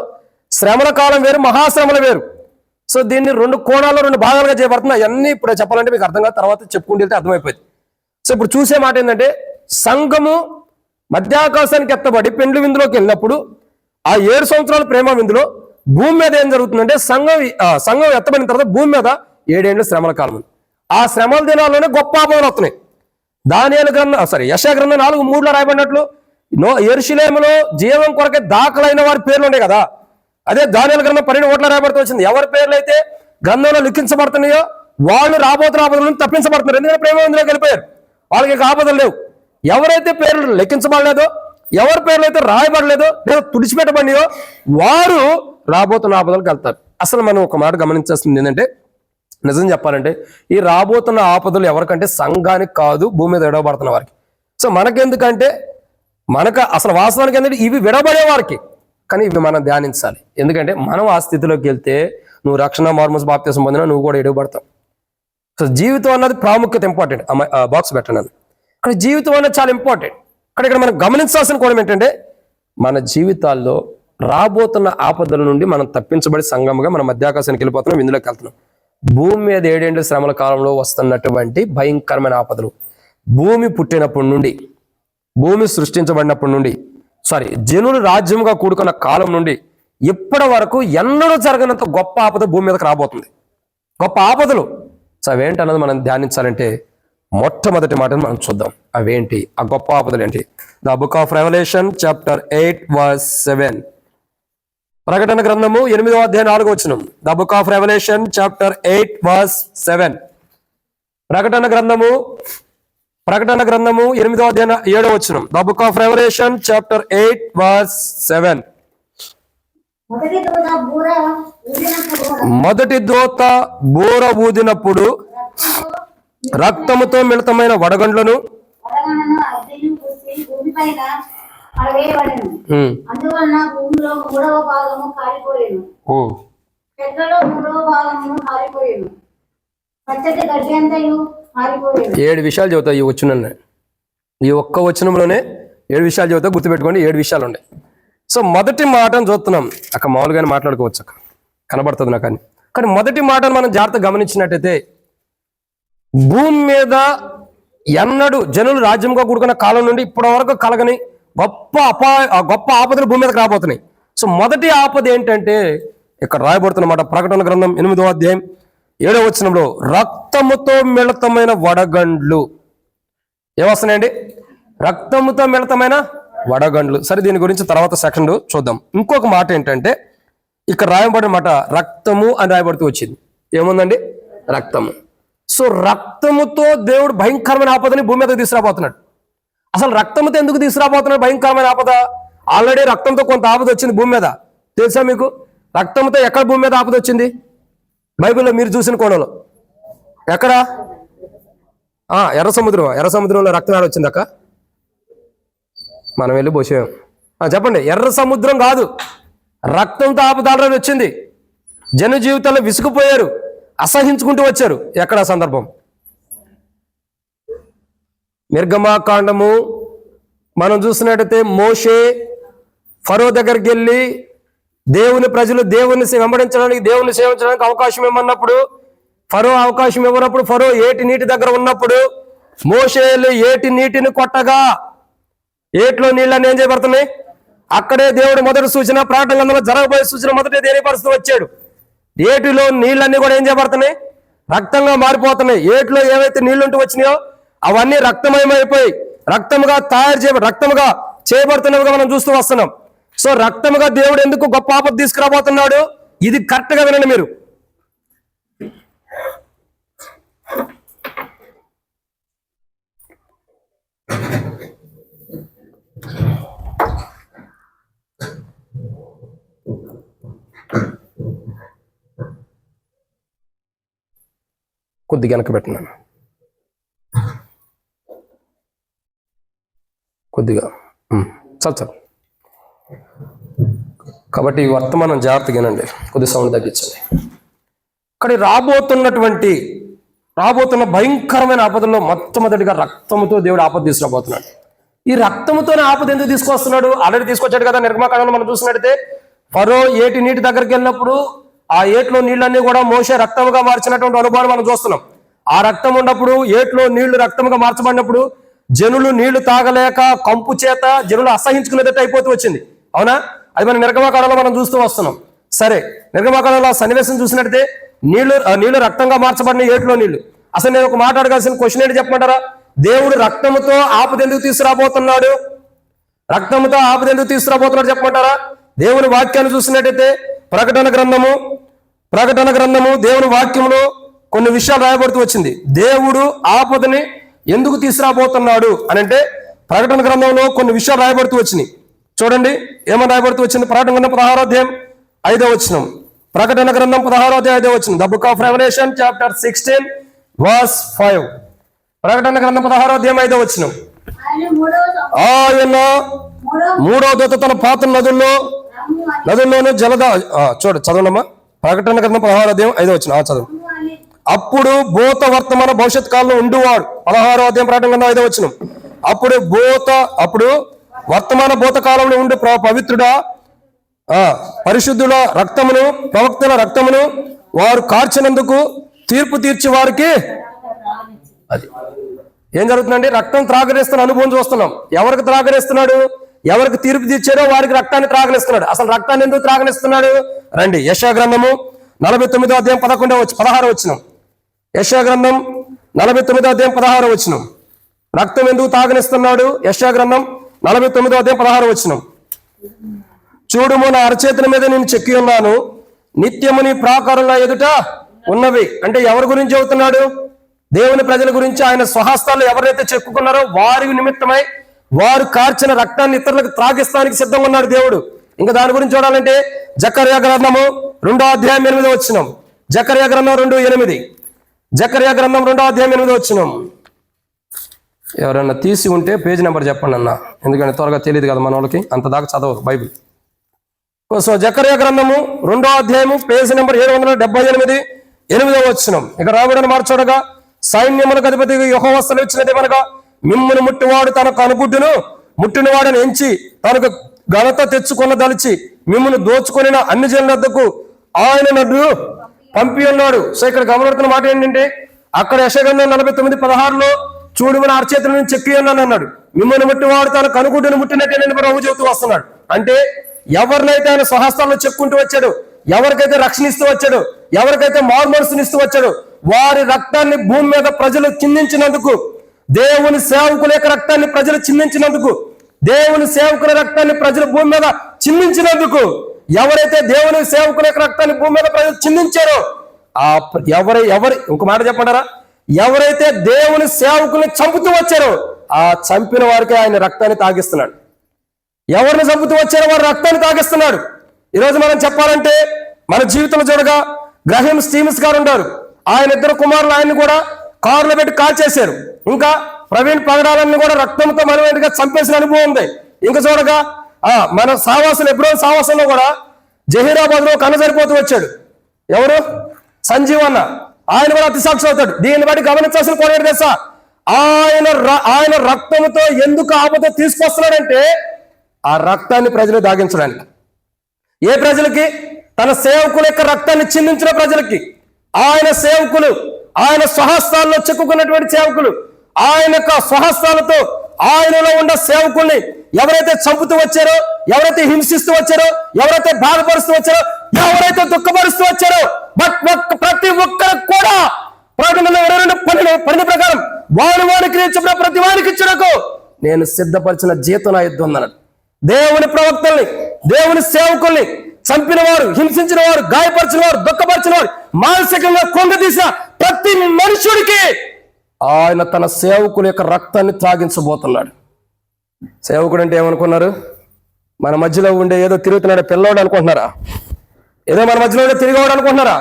శ్రమల కాలం వేరు, మహాశ్రమల వేరు. సో దీన్ని 2 కోణాల్లో 2 భాగాలుగా చేయబడుతున్నాయి. అన్నీ ఇప్పుడు చెప్పాలంటే మీకు అర్థం కాదు, తర్వాత చెప్పుకుంటూ వెళ్తే అర్థమైపోయింది. సో ఇప్పుడు చూసే మాట ఏంటంటే, సంఘము మధ్యాకాశానికి ఎత్తబడి పెండ్లి విందులోకి వెళ్ళినప్పుడు ఆ 7 సంవత్సరాల ప్రేమ విందులో భూమి మీద ఏం జరుగుతుందంటే, సంఘం ఎత్తబడిన తర్వాత భూమి మీద 7 ఏండ్ల శ్రమల కాలం ఉంది. ఆ శ్రమల దినాల్లోనే గొప్ప ఆపదలు వస్తున్నాయి. దానియేలు గ్రంథం యెషయా గ్రంథం 4:3 రాయబడినట్లు, యెరూషలేములో జీవం కొరకే దాఖలైన వారి పేర్లు ఉన్నాయి కదా. అదే దానియేలు గ్రంథం 12 రాయబడుతూ వచ్చింది. ఎవరి పేర్లు అయితే గ్రంథంలో లిఖించబడుతున్నాయో వాళ్ళు రాబోతున్న ఆపదల నుంచి తప్పించబడుతున్నారు. ఎందుకంటే ప్రేమ విందులోకి వెళ్ళిపోయారు. వాళ్ళకి ఇంకా ఆపదలు లేవు. ఎవరైతే పేర్లు లెక్కించబడలేదో, ఎవరి పేర్లు అయితే రాయబడలేదో లేదా తుడిచిపెట్టబడినాయో వారు రాబోతున్న ఆపదలకు వెళ్తారు. అసలు మనం ఒక మాట గమనించాల్సింది ఏంటంటే, నిజం చెప్పాలంటే ఈ రాబోతున్న ఆపదలు ఎవరికంటే సంఘానికి కాదు, భూమి మీద విడవబడుతున్న వారికి. సో మనకెందుకంటే, మనకు అసలు వాస్తవానికి ఏంటంటే ఇవి విడబడే వారికి, కానీ ఇవి మనం ధ్యానించాలి. ఎందుకంటే మనం ఆ స్థితిలోకి వెళ్తే నువ్వు రక్షణ మార్మస్ బాప్తిసం పొందినా నువ్వు కూడా విడవబడతావు. సో జీవితం అన్నది ప్రాముఖ్యత ఇంపార్టెంట్. బాక్స్ పెట్టండి అది. ఇక్కడ జీవితం అన్నది చాలా ఇంపార్టెంట్. ఇక్కడ మనం గమనించాల్సిన కోణం ఏంటంటే మన జీవితాల్లో రాబోతున్న ఆపదల నుండి మనం తప్పించబడి సంఘంగా మన మధ్యాకాశానికి వెళ్ళిపోతున్నాం, ఇందులోకి వెళ్తున్నాం. భూమి మీద 7 ఏళ్ల శ్రమల కాలంలో వస్తున్నటువంటి భయంకరమైన ఆపదలు, భూమి పుట్టినప్పటి నుండి, భూమి సృష్టించబడినప్పటి నుండి, జనులు రాజ్యంగా కూడుకున్న కాలం నుండి ఇప్పటి వరకు ఎన్నడూ జరగనంత గొప్ప ఆపద భూమి మీదకి రాబోతుంది. గొప్ప ఆపదలు. సో అవేంటి మనం ధ్యానించాలంటే మొట్టమొదటి మాటను మనం చూద్దాం. అవేంటి ఆ గొప్ప ఆపదలు ఏంటి? The book of Revelation chapter 8:7. ప్రకటన గ్రంథము 8వ అధ్యాయం 4వ వచనం. The book of Revelation chapter 8:7. ప్రకటన గ్రంథము 8వ అధ్యాయం 7వ వచనం. The book of Revelation chapter 8:7. మొదటి దూత బూర ఊదినప్పుడు రక్తముతో మిళితమైన వడగండ్లను ఏడు విషయాలు చెబుతాయి ఈ వచనం. ఈ ఒక్క వచనంలోనే 7 విషయాలు చెబుతా, గుర్తుపెట్టుకోండి. 7 విషయాలు ఉన్నాయి. సో మొదటి మాటను చూస్తున్నాం. అక్కడ మామూలుగానే మాట్లాడుకోవచ్చు, అక్కడ కనబడుతుంది నాకు. కానీ మొదటి మాటను మనం జాగ్రత్తగా గమనించినట్టయితే భూమి మీద ఎన్నడూ జనులు రాజ్యంగా కూడుకున్న కాలం నుండి ఇప్పటి వరకు కలగని గొప్ప ఆపదలు భూమి మీదకి రాబోతున్నాయి. సో మొదటి ఆపద ఏంటంటే ఇక్కడ రాయబడుతున్నమాట. ప్రకటన గ్రంథం 8వ అధ్యాయం 7వ వచనంలో రక్తముతో మిళితమైన వడగండ్లు. ఏమొస్తున్నాయండి? రక్తముతో మిళితమైన వడగండ్లు. సరే, దీని గురించి తర్వాత సెకండ్ చూద్దాం. ఇంకొక మాట ఏంటంటే ఇక్కడ రాయబడిన మాట రక్తము అని రాయబడుతూ వచ్చింది. ఏముందండి? రక్తము. సో రక్తముతో దేవుడు భయంకరమైన ఆపదని భూమి మీద తీసుకురాబోతున్నాడు. అసలు రక్తంతో ఎందుకు తీసుకురాబోతున్నాడు భయంకరమైన ఆపద? ఆల్రెడీ రక్తంతో కొంత ఆపద వచ్చింది భూమి మీద, తెలుసా మీకు? రక్తంతో ఎక్కడ భూమి మీద ఆపద వచ్చింది? బైబిల్లో మీరు చూసిన కోణంలో ఎక్కడ? ఎర్ర సముద్రంలో రక్తం ఆడ వచ్చింది అక్క. మనం వెళ్ళి పోసాం. చెప్పండి. ఎర్ర సముద్రం కాదు, రక్తంతో ఆపద ఆల్రెడీ వచ్చింది. జన జీవితాల్లో విసుగుపోయారు, అసహించుకుంటూ వచ్చారు. ఎక్కడ సందర్భం? నిర్గమాకాండము మనం చూసినట్టయితే మోషే ఫరో దగ్గరికి వెళ్ళి దేవుని ప్రజలు దేవుని వెంబడించడానికి, దేవుని సేవించడానికి అవకాశం ఇవ్వమన్నప్పుడు ఫరో అవకాశం ఇవ్వనప్పుడు, ఫరో ఏటి నీటి దగ్గర ఉన్నప్పుడు మోషే ఏటి నీటిని కొట్టగా ఏట్లో నీళ్ళని ఏం చేయబడుతున్నాయి? అక్కడే దేవుడు మొదటి సూచన, ప్రకటన గ్రంథంలో జరగబోయే సూచన మొదటి తెలియపరుస్తూ వచ్చాడు. ఏటిలో నీళ్ళన్నీ కూడా ఏం చేయబడుతున్నాయి? రక్తంగా మారిపోతున్నాయి. ఏట్లో ఏవైతే నీళ్లుంటూ వచ్చినాయో అవన్నీ రక్తమయమైపోయి రక్తముగా రక్తముగా చేయబడుతున్నవిగా మనం చూస్తూ వస్తున్నాం. సో రక్తముగా దేవుడు ఎందుకు గొప్ప ఆపద తీసుకురాబోతున్నాడు? ఇది కరెక్ట్ గా వినండి మీరు. కొద్దిగా వెనక పెట్టినాను, కొద్దిగా చాలు. కాబట్టి వర్తమానం జాగ్రత్తగా వినండి, కొద్ది సౌండ్ తగ్గించండి. కానీ రాబోతున్న భయంకరమైన ఆపదల్లో మొట్టమొదటిగా రక్తముతో దేవుడు ఆపద తీసుకురాబోతున్నాడు. ఈ రక్తముతోనే ఆపద ఎందుకు తీసుకొస్తున్నాడు? ఆల్రెడీ తీసుకొచ్చాడు కదా. నిర్గమాకాండంలో మనం చూసినట్టయితే ఫరో ఏటి నీటి దగ్గరికి వెళ్ళినప్పుడు ఆ ఏట్లో నీళ్ళన్నీ కూడా మోషే రక్తముగా మార్చినటువంటి అనుభవాన్ని మనం చూస్తున్నాం. ఆ రక్తం ఉన్నప్పుడు, ఏట్లో నీళ్లు రక్తముగా మార్చబడినప్పుడు జనులు నీళ్లు తాగలేక కంపు చేత జనులు అసహించుకునేటట్టు అయిపోతూ వచ్చింది. అవునా? అది మన నిర్గమాకాండంలో మనం చూస్తూ వస్తున్నాం. సరే, నిర్గమాకాండంలో సన్నివేశం చూసినట్టయితే నీళ్లు రక్తంగా మార్చబడిన ఏట్లో నీళ్లు. అసలు నేను ఒక మాట అడగాల్సిన క్వశ్చన్ ఏంటి చెప్పమంటారా? దేవుడు రక్తముతో ఆపద ఎందుకు తీసుకురాబోతున్నాడు? రక్తముతో ఆపద ఎందుకు తీసుకురాబోతున్నాడు చెప్పమంటారా? దేవుని వాక్యాన్ని చూసినట్టయితే ప్రకటన గ్రంథము దేవుని వాక్యంలో కొన్ని విషయాలు రాయబడుతూ వచ్చింది. దేవుడు ఆపదని ఎందుకు తీసుకురాబోతున్నాడు అని అంటే ప్రకటన గ్రంథంలో కొన్ని విషయాలు రాయబడుతూ వచ్చినాయి. చూడండి ఏమని రాయబడుతూ వచ్చింది. ప్రకటన గ్రంథం 16వ అధ్యాయం 5వ వచనం. ప్రకటన గ్రంథం 16వ అధ్యాయం 5వ వచనం. The book of Revelation chapter 16:5. ప్రకటన గ్రంథం 16వ అధ్యాయం 5వ వచనం. ఆయన మూడవ దూత తన పాత నదుల్లోను చదవనమ్మా. ప్రకటన గ్రంథం 16వ అధ్యాయం 5వ వచనం. చదువు. అప్పుడు భూత వర్తమాన భవిష్యత్ కాలంలో ఉండువాడు. 16వ అధ్యాయం ప్రకటన గ్రంథం 5వ వచనం. అప్పుడు వర్తమాన భూత కాలంలో ఉండి పవిత్రుడా పరిశుద్ధుల రక్తమును ప్రవక్తల రక్తమును వారు కార్చినందుకు తీర్పు తీర్చి వారికి అది ఏం జరుగుతుందండి? రక్తం త్రాగరేస్తున్న అనుభవం చూస్తున్నాం. ఎవరికి త్రాగరేస్తున్నాడు? ఎవరికి తీర్పు తీర్చారో వారికి రక్తాన్ని త్రాగనిస్తున్నాడు. అసలు రక్తాన్ని ఎందుకు త్రాగనిస్తున్నాడు? రండి, యెషయా గ్రంథము 49వ అధ్యాయం 16వ వచనం. యెషయా గ్రంథం 49వ అధ్యాయం 16వ వచనం. రక్తం ఎందుకు తాగనిస్తున్నాడు? యెషయా గ్రంథం 49వ అధ్యాయం 16వ వచనం. చూడుము, నా అరచేతుల మీద నేను చెక్కి ఉన్నాను, నిత్యము నీ ప్రాకారంల ఎదుట ఉన్నవి. అంటే ఎవరి గురించి చెబుతున్నాడు? దేవుని ప్రజల గురించి. ఆయన స్వహస్తాల్లో ఎవరైతే చెక్కుకున్నారో వారి నిమిత్తమై వారు కార్చిన రక్తాన్ని ఇతరులకు త్రాగిస్తానికి సిద్ధంగా ఉన్నాడు దేవుడు. ఇంకా దాని గురించి చూడాలంటే జకర్యా గ్రంథము 2వ అధ్యాయం 8వ వచనం. జకర్యా గ్రంథం 2:8. జకర్యా గ్రంథం 2వ అధ్యాయం 8వ వచనం. ఎవరన్నా తీసి ఉంటే పేజీ నెంబర్ చెప్పండి అన్న, ఎందుకంటే త్వరగా తెలియదు కదా మన వాళ్ళకి, అంత దాకా చదవదు బైబిల్. సో జకర్యా గ్రంథము 2వ అధ్యాయము పేజీ నెంబర్ 778, 8వ వచనం. ఇక రాబడిని మార్చోడగా సైన్యములకు అధిపతి యెహోవా సెలవిచ్చినదేమనగా, మిమ్మును ముట్టివాడు తన కనుగుడ్డును ముట్టిన వాడిని ఎంచి తనకు ఘనత తెచ్చుకొన దలిచి మిమ్మును దోచుకొనిన అన్ని జనుల వద్దకు ఆయన నన్ను పంపి ఉన్నాడు. సో ఇక్కడ గమనిస్తున్న మాట ఏంటంటే, అక్కడ యెషయా గ్రంథం 49:16లో చూడు, మన అరచేతుల నుంచి చెక్కి ఉన్నాను అన్నాడు. మిమ్మల్ని ముట్టివాడు తన కనుగుడ్డును ముట్టినట్టే నేను ప్రభు చెబుతూ వస్తున్నాడు. అంటే ఎవరినైతే ఆయన స్వహస్తాల్లో చెక్కుంటూ వచ్చాడు, ఎవరికైతే రక్షణ ఇస్తూ వచ్చాడు, ఎవరికైతే మారుమనసుని ఇస్తూ వచ్చాడు, వారి రక్తాన్ని భూమి మీద ప్రజలు చిందించినందుకు, దేవుని సేవకుల యొక్క రక్తాన్ని ప్రజలు చిందించినందుకు, దేవుని సేవకుల రక్తాన్ని ప్రజలు భూమి మీద చిందించినందుకు, ఎవరైతే దేవుని సేవకుల యొక్క రక్తాన్ని భూమి మీద ప్రజలు చిందించారో ఇంకో మాట చెప్పంటారా, ఎవరైతే దేవుని సేవకుల్ని చంపుతూ వచ్చారో ఆ చంపిన వారికి ఆయన రక్తాన్ని తాగిస్తున్నాడు. ఎవరిని చంపుతూ వచ్చారో వారి రక్తాన్ని తాగిస్తున్నాడు. ఈరోజు మనం చెప్పాలంటే మన జీవితంలో చూడగా గ్రహం స్టీమ్స్ గారు ఉంటారు. ఆయన ఇద్దరు కుమారులు ఆయన్ని కూడా కారులో పెట్టి కాల్చేశారు. ఇంకా ప్రవీణ్ పగడాలన్నీ కూడా రక్తంతో మనవేంటిగా చంపేసిన అనుభవం ఉంది. ఇంకా చూడగా మన సావాసులు ఎబ్రోన్ సావాసంలో కూడా జహీరాబాద్ లో కన్న సరిపోతూ వచ్చాడు. ఎవరు? సంజీవ్ అన్న. ఆయన కూడా అతిసాక్షి అవుతాడు. దీన్ని బట్టి గమనించాల్సిన కోరేడు తెలుసా, ఆయన రక్తంతో ఎందుకు ఆపద తీసుకొస్తున్నాడంటే ఆ రక్తాన్ని ప్రజలు దాగించడానికి. ఏ ప్రజలకి? తన సేవకుల యొక్క రక్తాన్ని చిందించిన ప్రజలకి. ఆయన సేవకులు, ఆయన స్వహస్తాల్లో చెక్కుకున్నటువంటి సేవకులు, ఆయన యొక్క స్వహస్తాలతో ఆయనలో ఉన్న సేవకుల్ని ఎవరైతే చంపుతూ వచ్చారో, ఎవరైతే హింసిస్తూ వచ్చారో, ఎవరైతే బాధపరుస్తూ వచ్చారో, ఎవరైతే దుఃఖపరుస్తూ వచ్చారో, ప్రతి ఒక్కరు కూడా ప్రకటనలో 22:12 ప్రకారం వారికి చెప్పిన ప్రతి వారికి ఇచ్చినకు నేను సిద్ధపరిచిన జీతం నా యుద్ధం అన్నాడు. దేవుని ప్రవక్తల్ని, దేవుని సేవకుల్ని చంపిన వారు, హింసించిన వారు, గాయపరిచిన వారు, దుఃఖపరిచిన వారు, మానసికంగా కొంగదీసిన ప్రతి మనుషుడికి ఆయన తన సేవకుల యొక్క రక్తాన్ని త్రాగించబోతున్నాడు. సేవకుడు అంటే ఏమనుకున్నారు? మన మధ్యలో ఉండే ఏదో తిరుగుతున్నాడు పిల్లవాడు అనుకుంటున్నారా? ఏదో మన మధ్యలో తిరిగేవాడు అనుకుంటున్నారా?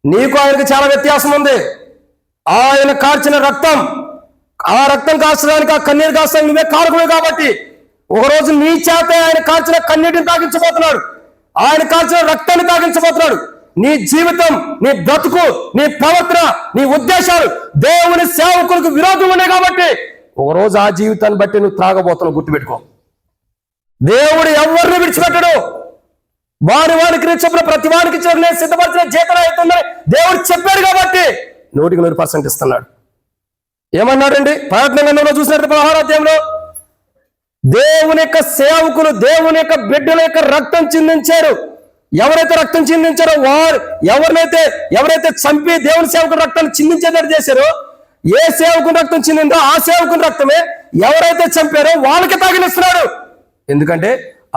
నీకు ఆయనకి చాలా వ్యత్యాసం ఉంది. ఆయన కార్చిన రక్తం, ఆ రక్తం కాల్చడానికి, ఆ కన్నీరు కాల్చడానికి నువ్వే కారకుడు కాబట్టి ఒకరోజు నీ చేతే ఆయన కాల్చిన కన్నీటిని తాగించబోతున్నాడు. ఆయన కాల్చిన రక్తాన్ని తాగించబోతున్నాడు. నీ జీవితం, నీ బ్రతుకు, నీ ప్రవర్తన, నీ ఉద్దేశాలు దేవుని సేవకులకు విరోధం ఉన్నాయి కాబట్టి ఒకరోజు ఆ జీవితాన్ని బట్టి నువ్వు త్రాగబోతున్నావు. గుర్తుపెట్టుకో, దేవుడు ఎవరిని విడిచిపెట్టడు. వారికి చెప్పిన ప్రతి వారికి నేను సిద్ధపరిచిన జీతం అవుతుందని దేవుడు చెప్పాడు కాబట్టి 100% ఇస్తున్నాడు. ఏమన్నాడండి? ప్రకటన గ్రంథంలో చూసినట్టు 16వ అధ్యాయంలో దేవుని యొక్క సేవకులు, దేవుని యొక్క బిడ్డల యొక్క రక్తం చిందించారు. ఎవరైతే రక్తం చిందించారో వారు, ఎవరైతే చంపి దేవుని సేవకుని రక్తాన్ని చిందించేటట్టు చేశారో, ఏ సేవకుని రక్తం చిందిందో ఆ సేవకుని రక్తమే ఎవరైతే చంపారో వాళ్ళకి తాగినిస్తున్నాడు. ఎందుకంటే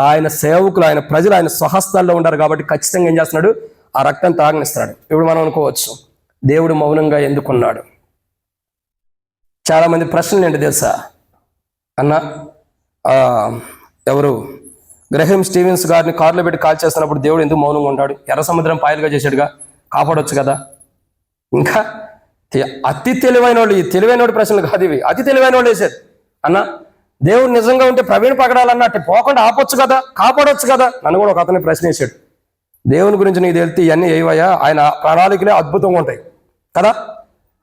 ఆయన సేవకులు, ఆయన ప్రజలు ఆయన స్వహస్తాల్లో ఉంటారు కాబట్టి ఖచ్చితంగా ఏం చేస్తున్నాడు? ఆ రక్తాన్ని తాగనిస్తున్నాడు. ఇప్పుడు మనం అనుకోవచ్చు, దేవుడు మౌనంగా ఎందుకున్నాడు? చాలా మంది ప్రశ్నలు ఏంటి తెలుసా అన్న? ఎవరు గ్రహం స్టీవెన్స్ గారిని కారులో పెట్టి కాల్ చేస్తున్నప్పుడు దేవుడు ఎందుకు మౌనంగా ఉంటాడు? ఎర్ర సముద్రం పాయలుగా చేశాడుగా, కాపాడొచ్చు కదా. ఇంకా అతి తెలివైన వాళ్ళు, ఈ తెలివైన వాడి ప్రశ్నలు కాదు ఇవి, అతి తెలివైన వాళ్ళు వేసేది. అన్న, దేవుడు నిజంగా ఉంటే ప్రవీణ్ పగడాలన్నా అట్టు పోకుండా ఆపొచ్చు కదా, కాపాడొచ్చు కదా. నన్ను కూడా ఒక అతని ప్రశ్న వేసాడు. దేవుని గురించి నీకు తెలితే ఇవన్నీ ఏవయ్యా, ఆయన ప్రణాళికలే అద్భుతంగా ఉంటాయి. కదా.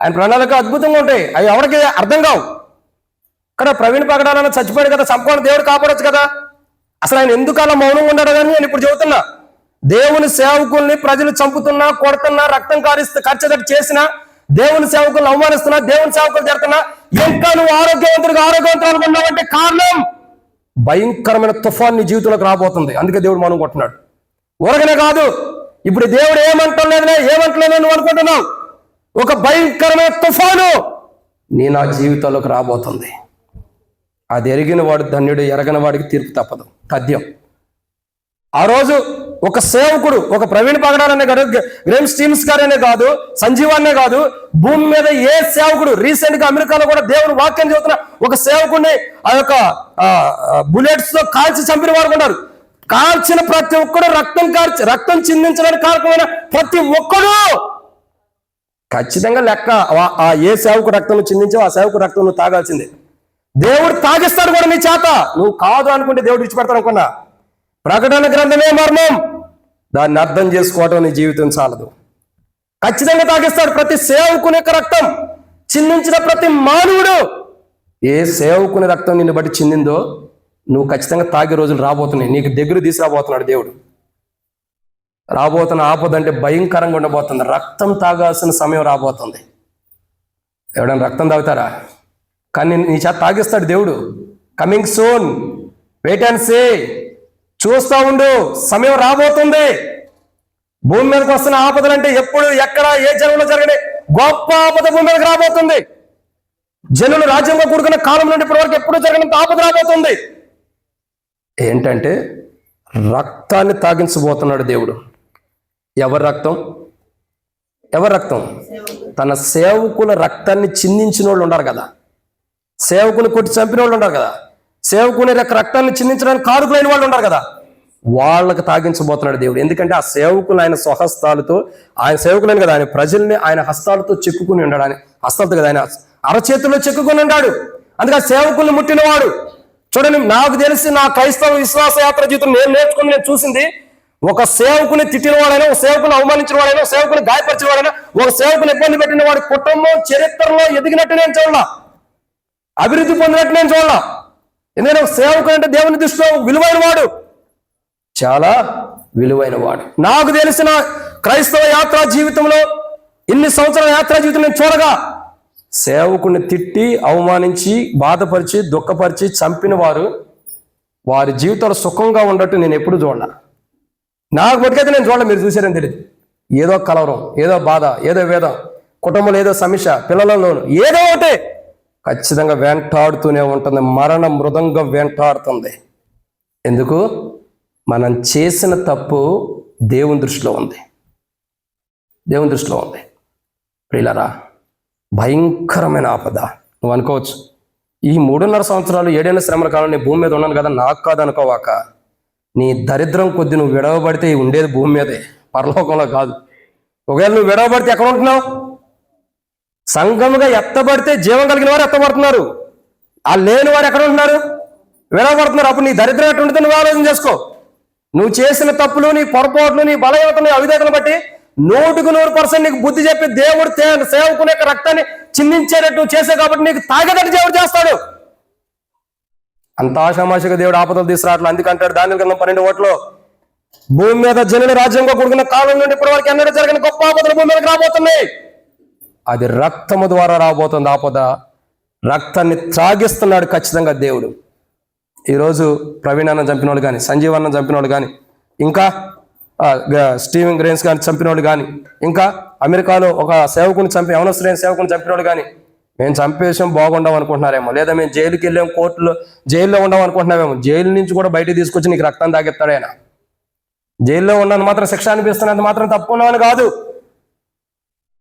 ఆయన ప్రణాళిక అద్భుతంగా ఉంటాయి, అవి ఎవరికి అర్థం కావు. ఇక్కడ ప్రవీణ్ పగడాలని చచ్చిపోయాడు కదా, చంపుకొని దేవుడు కాపాడొచ్చు కదా. అసలు ఆయన ఎందుకు అలా మౌనంగా ఉన్నాడు కానీ నేను ఇప్పుడు చెబుతున్నా. దేవుని సేవకుల్ని ప్రజలు చంపుతున్నా, కొడుతున్నా, రక్తం ఖర్చు చేసినా, దేవుని సేవకులను అవమానిస్తున్నా, దేవుని సేవకులు జరుగుతున్నా, ఇంకా నువ్వు ఆరోగ్యవంతురాలు ఉన్నావంటే కారణం భయంకరమైన తుఫాన్ నీ జీవితంలోకి రాబోతుంది. అందుకే దేవుడు మౌనం కొట్టున్నాడు. ఊరగనే కాదు, ఇప్పుడు దేవుడు ఏమంటలేదని నువ్వు అనుకుంటున్నావు. ఒక భయంకరమైన తుఫాను నా జీవితంలోకి రాబోతుంది. అది ఎరిగిన వాడు ధన్యుడు, ఎరగని వాడికి తీర్పు తప్పదు, తథ్యం. ఆ రోజు ఒక సేవకుడు, ఒక ప్రవీణ్ పగడాలనే కాదు, గ్రేమ్ స్టీమ్స్ గారనే కాదు, సంజీవాన్నే కాదు, భూమి మీద ఏ సేవకుడు, రీసెంట్ గా అమెరికాలో కూడా దేవుని వాక్యం చెబుతున్న ఒక సేవకుడిని ఆ యొక్క బుల్లెట్స్ తో కాల్చి చంపిన వారు ఉన్నారు. కాల్చిన ప్రతి ఒక్కడు రక్తం చిందించడానికి కారకమైన ప్రతి ఒక్కడు ఖచ్చితంగా లెక్క. ఆ ఏ సేవకు రక్తం చిందించావు ఆ సేవకు రక్తం నువ్వు తాగాల్సిందే. దేవుడు తాగిస్తాడు కూడా నీ చేత. నువ్వు కాదు అనుకుంటే దేవుడు విడిచిపెడతాడు అనుకున్నా. ప్రకటన గ్రంథమే మర్మం, దాన్ని అర్థం చేసుకోవటం నీ జీవితం చాలదు. ఖచ్చితంగా తాగిస్తాడు. ప్రతి సేవకుని యొక్క రక్తం చిందించిన ప్రతి మానవుడు, ఏ సేవకుని రక్తం నిన్ను బట్టి చిందిందో నువ్వు ఖచ్చితంగా తాగే రోజులు రాబోతున్నాయి. నీకు దగ్గర తీసుకురాబోతున్నాడు దేవుడు. రాబోతున్న ఆపదంటే భయంకరంగా ఉండబోతుంది. రక్తం తాగాల్సిన సమయం రాబోతుంది. ఎవడైనా రక్తం తాగుతారా? కానీ నీ చేత తాగిస్తాడు దేవుడు. Coming soon, wait and see. చూస్తూ ఉండు, సమయం రాబోతుంది. భూమి మీదకి వస్తున్న ఆపదలు అంటే ఎప్పుడు, ఎక్కడ, ఏ జనంలో జరగని గొప్ప ఆపద భూమి మీదకి రాబోతుంది. జనులు రాజ్యంగా కూడుకున్న కాలం నుండి ఇప్పటి వరకు ఎప్పుడు జరగనంత ఆపద రాబోతుంది. ఏంటంటే రక్తాన్ని తాగించబోతున్నాడు దేవుడు. ఎవరి రక్తం? తన సేవకుల రక్తాన్ని చిందించిన వాళ్ళు ఉన్నారు కదా, సేవకుని కొట్టి చంపిన వాళ్ళు ఉన్నారు కదా, సేవకుని రక్తాన్ని చిందించడానికి కారుకులైన వాళ్ళు ఉన్నారు కదా, వాళ్ళకి తాగించబోతున్నాడు దేవుడు. ఎందుకంటే ఆ సేవకులు ఆయన స్వహస్తాలతో, ఆయన సేవకులైన కదా, ఆయన ప్రజల్ని ఆయన హస్తాలతో చెక్కుకుని ఉన్నాడు. ఆయన హస్తాలతో కదా, ఆయన అరచేతుల్లో చెక్కుకుని ఉన్నాడు. అందుకే ఆ సేవకుల్ని ముట్టినవాడు. చూడండి, నాకు తెలిసి నా క్రైస్తవ విశ్వాస యాత్ర జీవితం నేను చూసింది, ఒక సేవకుని తిట్టిన వాడైనా, ఒక సేవకుని అవమానించిన వాడైనా, ఒక సేవకుని గాయపరిచిన వాడైనా, ఒక సేవకుని ఇబ్బంది పెట్టిన వాడి కుటుంబం చరిత్రలో ఎదిగినట్టు నేను చూడాల, అభివృద్ధి పొందినట్టు నేను చూడాల. ఎందుకంటే ఒక సేవకుడు అంటే దేవుని దృష్టిలో విలువైన వాడు, చాలా విలువైన వాడు. నాకు తెలిసిన క్రైస్తవ యాత్రా జీవితంలో, ఇన్ని సంవత్సరాల యాత్రా జీవితం నేను చూడగా, సేవకుని తిట్టి, అవమానించి, బాధపరిచి, దుఃఖపరిచి చంపిన వారి జీవితాలు సుఖంగా ఉండట్టు నేను ఎప్పుడు చూడాల. నాకు బతికైతే నేను చూడాలి, మీరు చూసారని తెలియదు. ఏదో కలవరం, ఏదో బాధ, ఏదో వేదం, కుటుంబంలో ఏదో సమస్య, పిల్లలలోను ఏదో ఒకటి ఖచ్చితంగా వెంటాడుతూనే ఉంటుంది. మరణ మృదంగం వెంటాడుతుంది. ఎందుకు? మనం చేసిన తప్పు దేవుని దృష్టిలో ఉంది. ప్రియులారా, భయంకరమైన ఆపద. నువ్వు అనుకోవచ్చు, ఈ 3.5 సంవత్సరాలు 7 శ్రమల కాలం నేను భూమి మీద ఉన్నాను కదా, నాకు కాదు అనుకోవాక. నీ దరిద్రం కొద్ది నువ్వు విడవబడితే ఉండేది భూమి మీదే, పరలోకంలో కాదు. ఒకవేళ నువ్వు విడవబడితే ఎక్కడ ఉంటున్నావు? సంఘముగా ఎత్తబడితే జీవం కలిగిన వారు ఎత్తబడుతున్నారు, ఆ లేని వారు ఎక్కడ ఉంటున్నారు? విడవబడుతున్నారు. అప్పుడు నీ దరిద్రం ఎట్టు ఉంటుందో నువ్వు ఆలోచన చేసుకో. నువ్వు చేసిన తప్పులు, నీ పొరపాట్లు, నీ బలహీనతలు, నీ అవిధేతను బట్టి 100% నీకు బుద్ధి చెప్పి దేవుడు సేవకుని యొక్క రక్తాన్ని చిందించేటట్టు చేసే కాబట్టి నీకు తాగేటట్టు దేవుడు చేస్తాడు. అంత ఆషామాషిగా దేవుడు ఆపదలు తీసుకురావట్లేదు. అందుకంటాడు దానియేలు గ్రంథం 12 భూమి మీద జనుల రాజ్యంగా కూడుకున్న కాలం నుండి ఇప్పటి వరకు ఎన్నడూ జరిగిన గొప్ప ఆపదలు భూమి మీదకి రాబోతున్నాయి. అది రక్తము ద్వారా రాబోతుంది ఆపద. రక్తాన్ని త్రాగిస్తున్నాడు ఖచ్చితంగా దేవుడు. ఈరోజు ప్రవీణ్ అన్న చంపిన వాళ్ళు కానీ, సంజీవ్ అన్న చంపిన వాళ్ళు కానీ, ఇంకా స్టీవెన్ గ్రేన్స్ గారిని చంపిన వాళ్ళు కానీ, ఇంకా అమెరికాలో ఒక సేవకుని యవనస్తులైన సేవకుని చంపిన వాళ్ళు కానీ, మేము చంపేసాం బాగుండాం అనుకుంటున్నారేమో, లేదా మేము జైలుకి వెళ్ళాం, జైల్లో ఉండాం అనుకుంటున్నామేమో. జైలు నుంచి కూడా బయటకు తీసుకొచ్చి నీకు రక్తం తాగెత్తాడు ఆయన. జైల్లో ఉన్నాను మాత్రం శిక్ష అనిపిస్తున్నది మాత్రం తప్పు ఉన్నామని కాదు.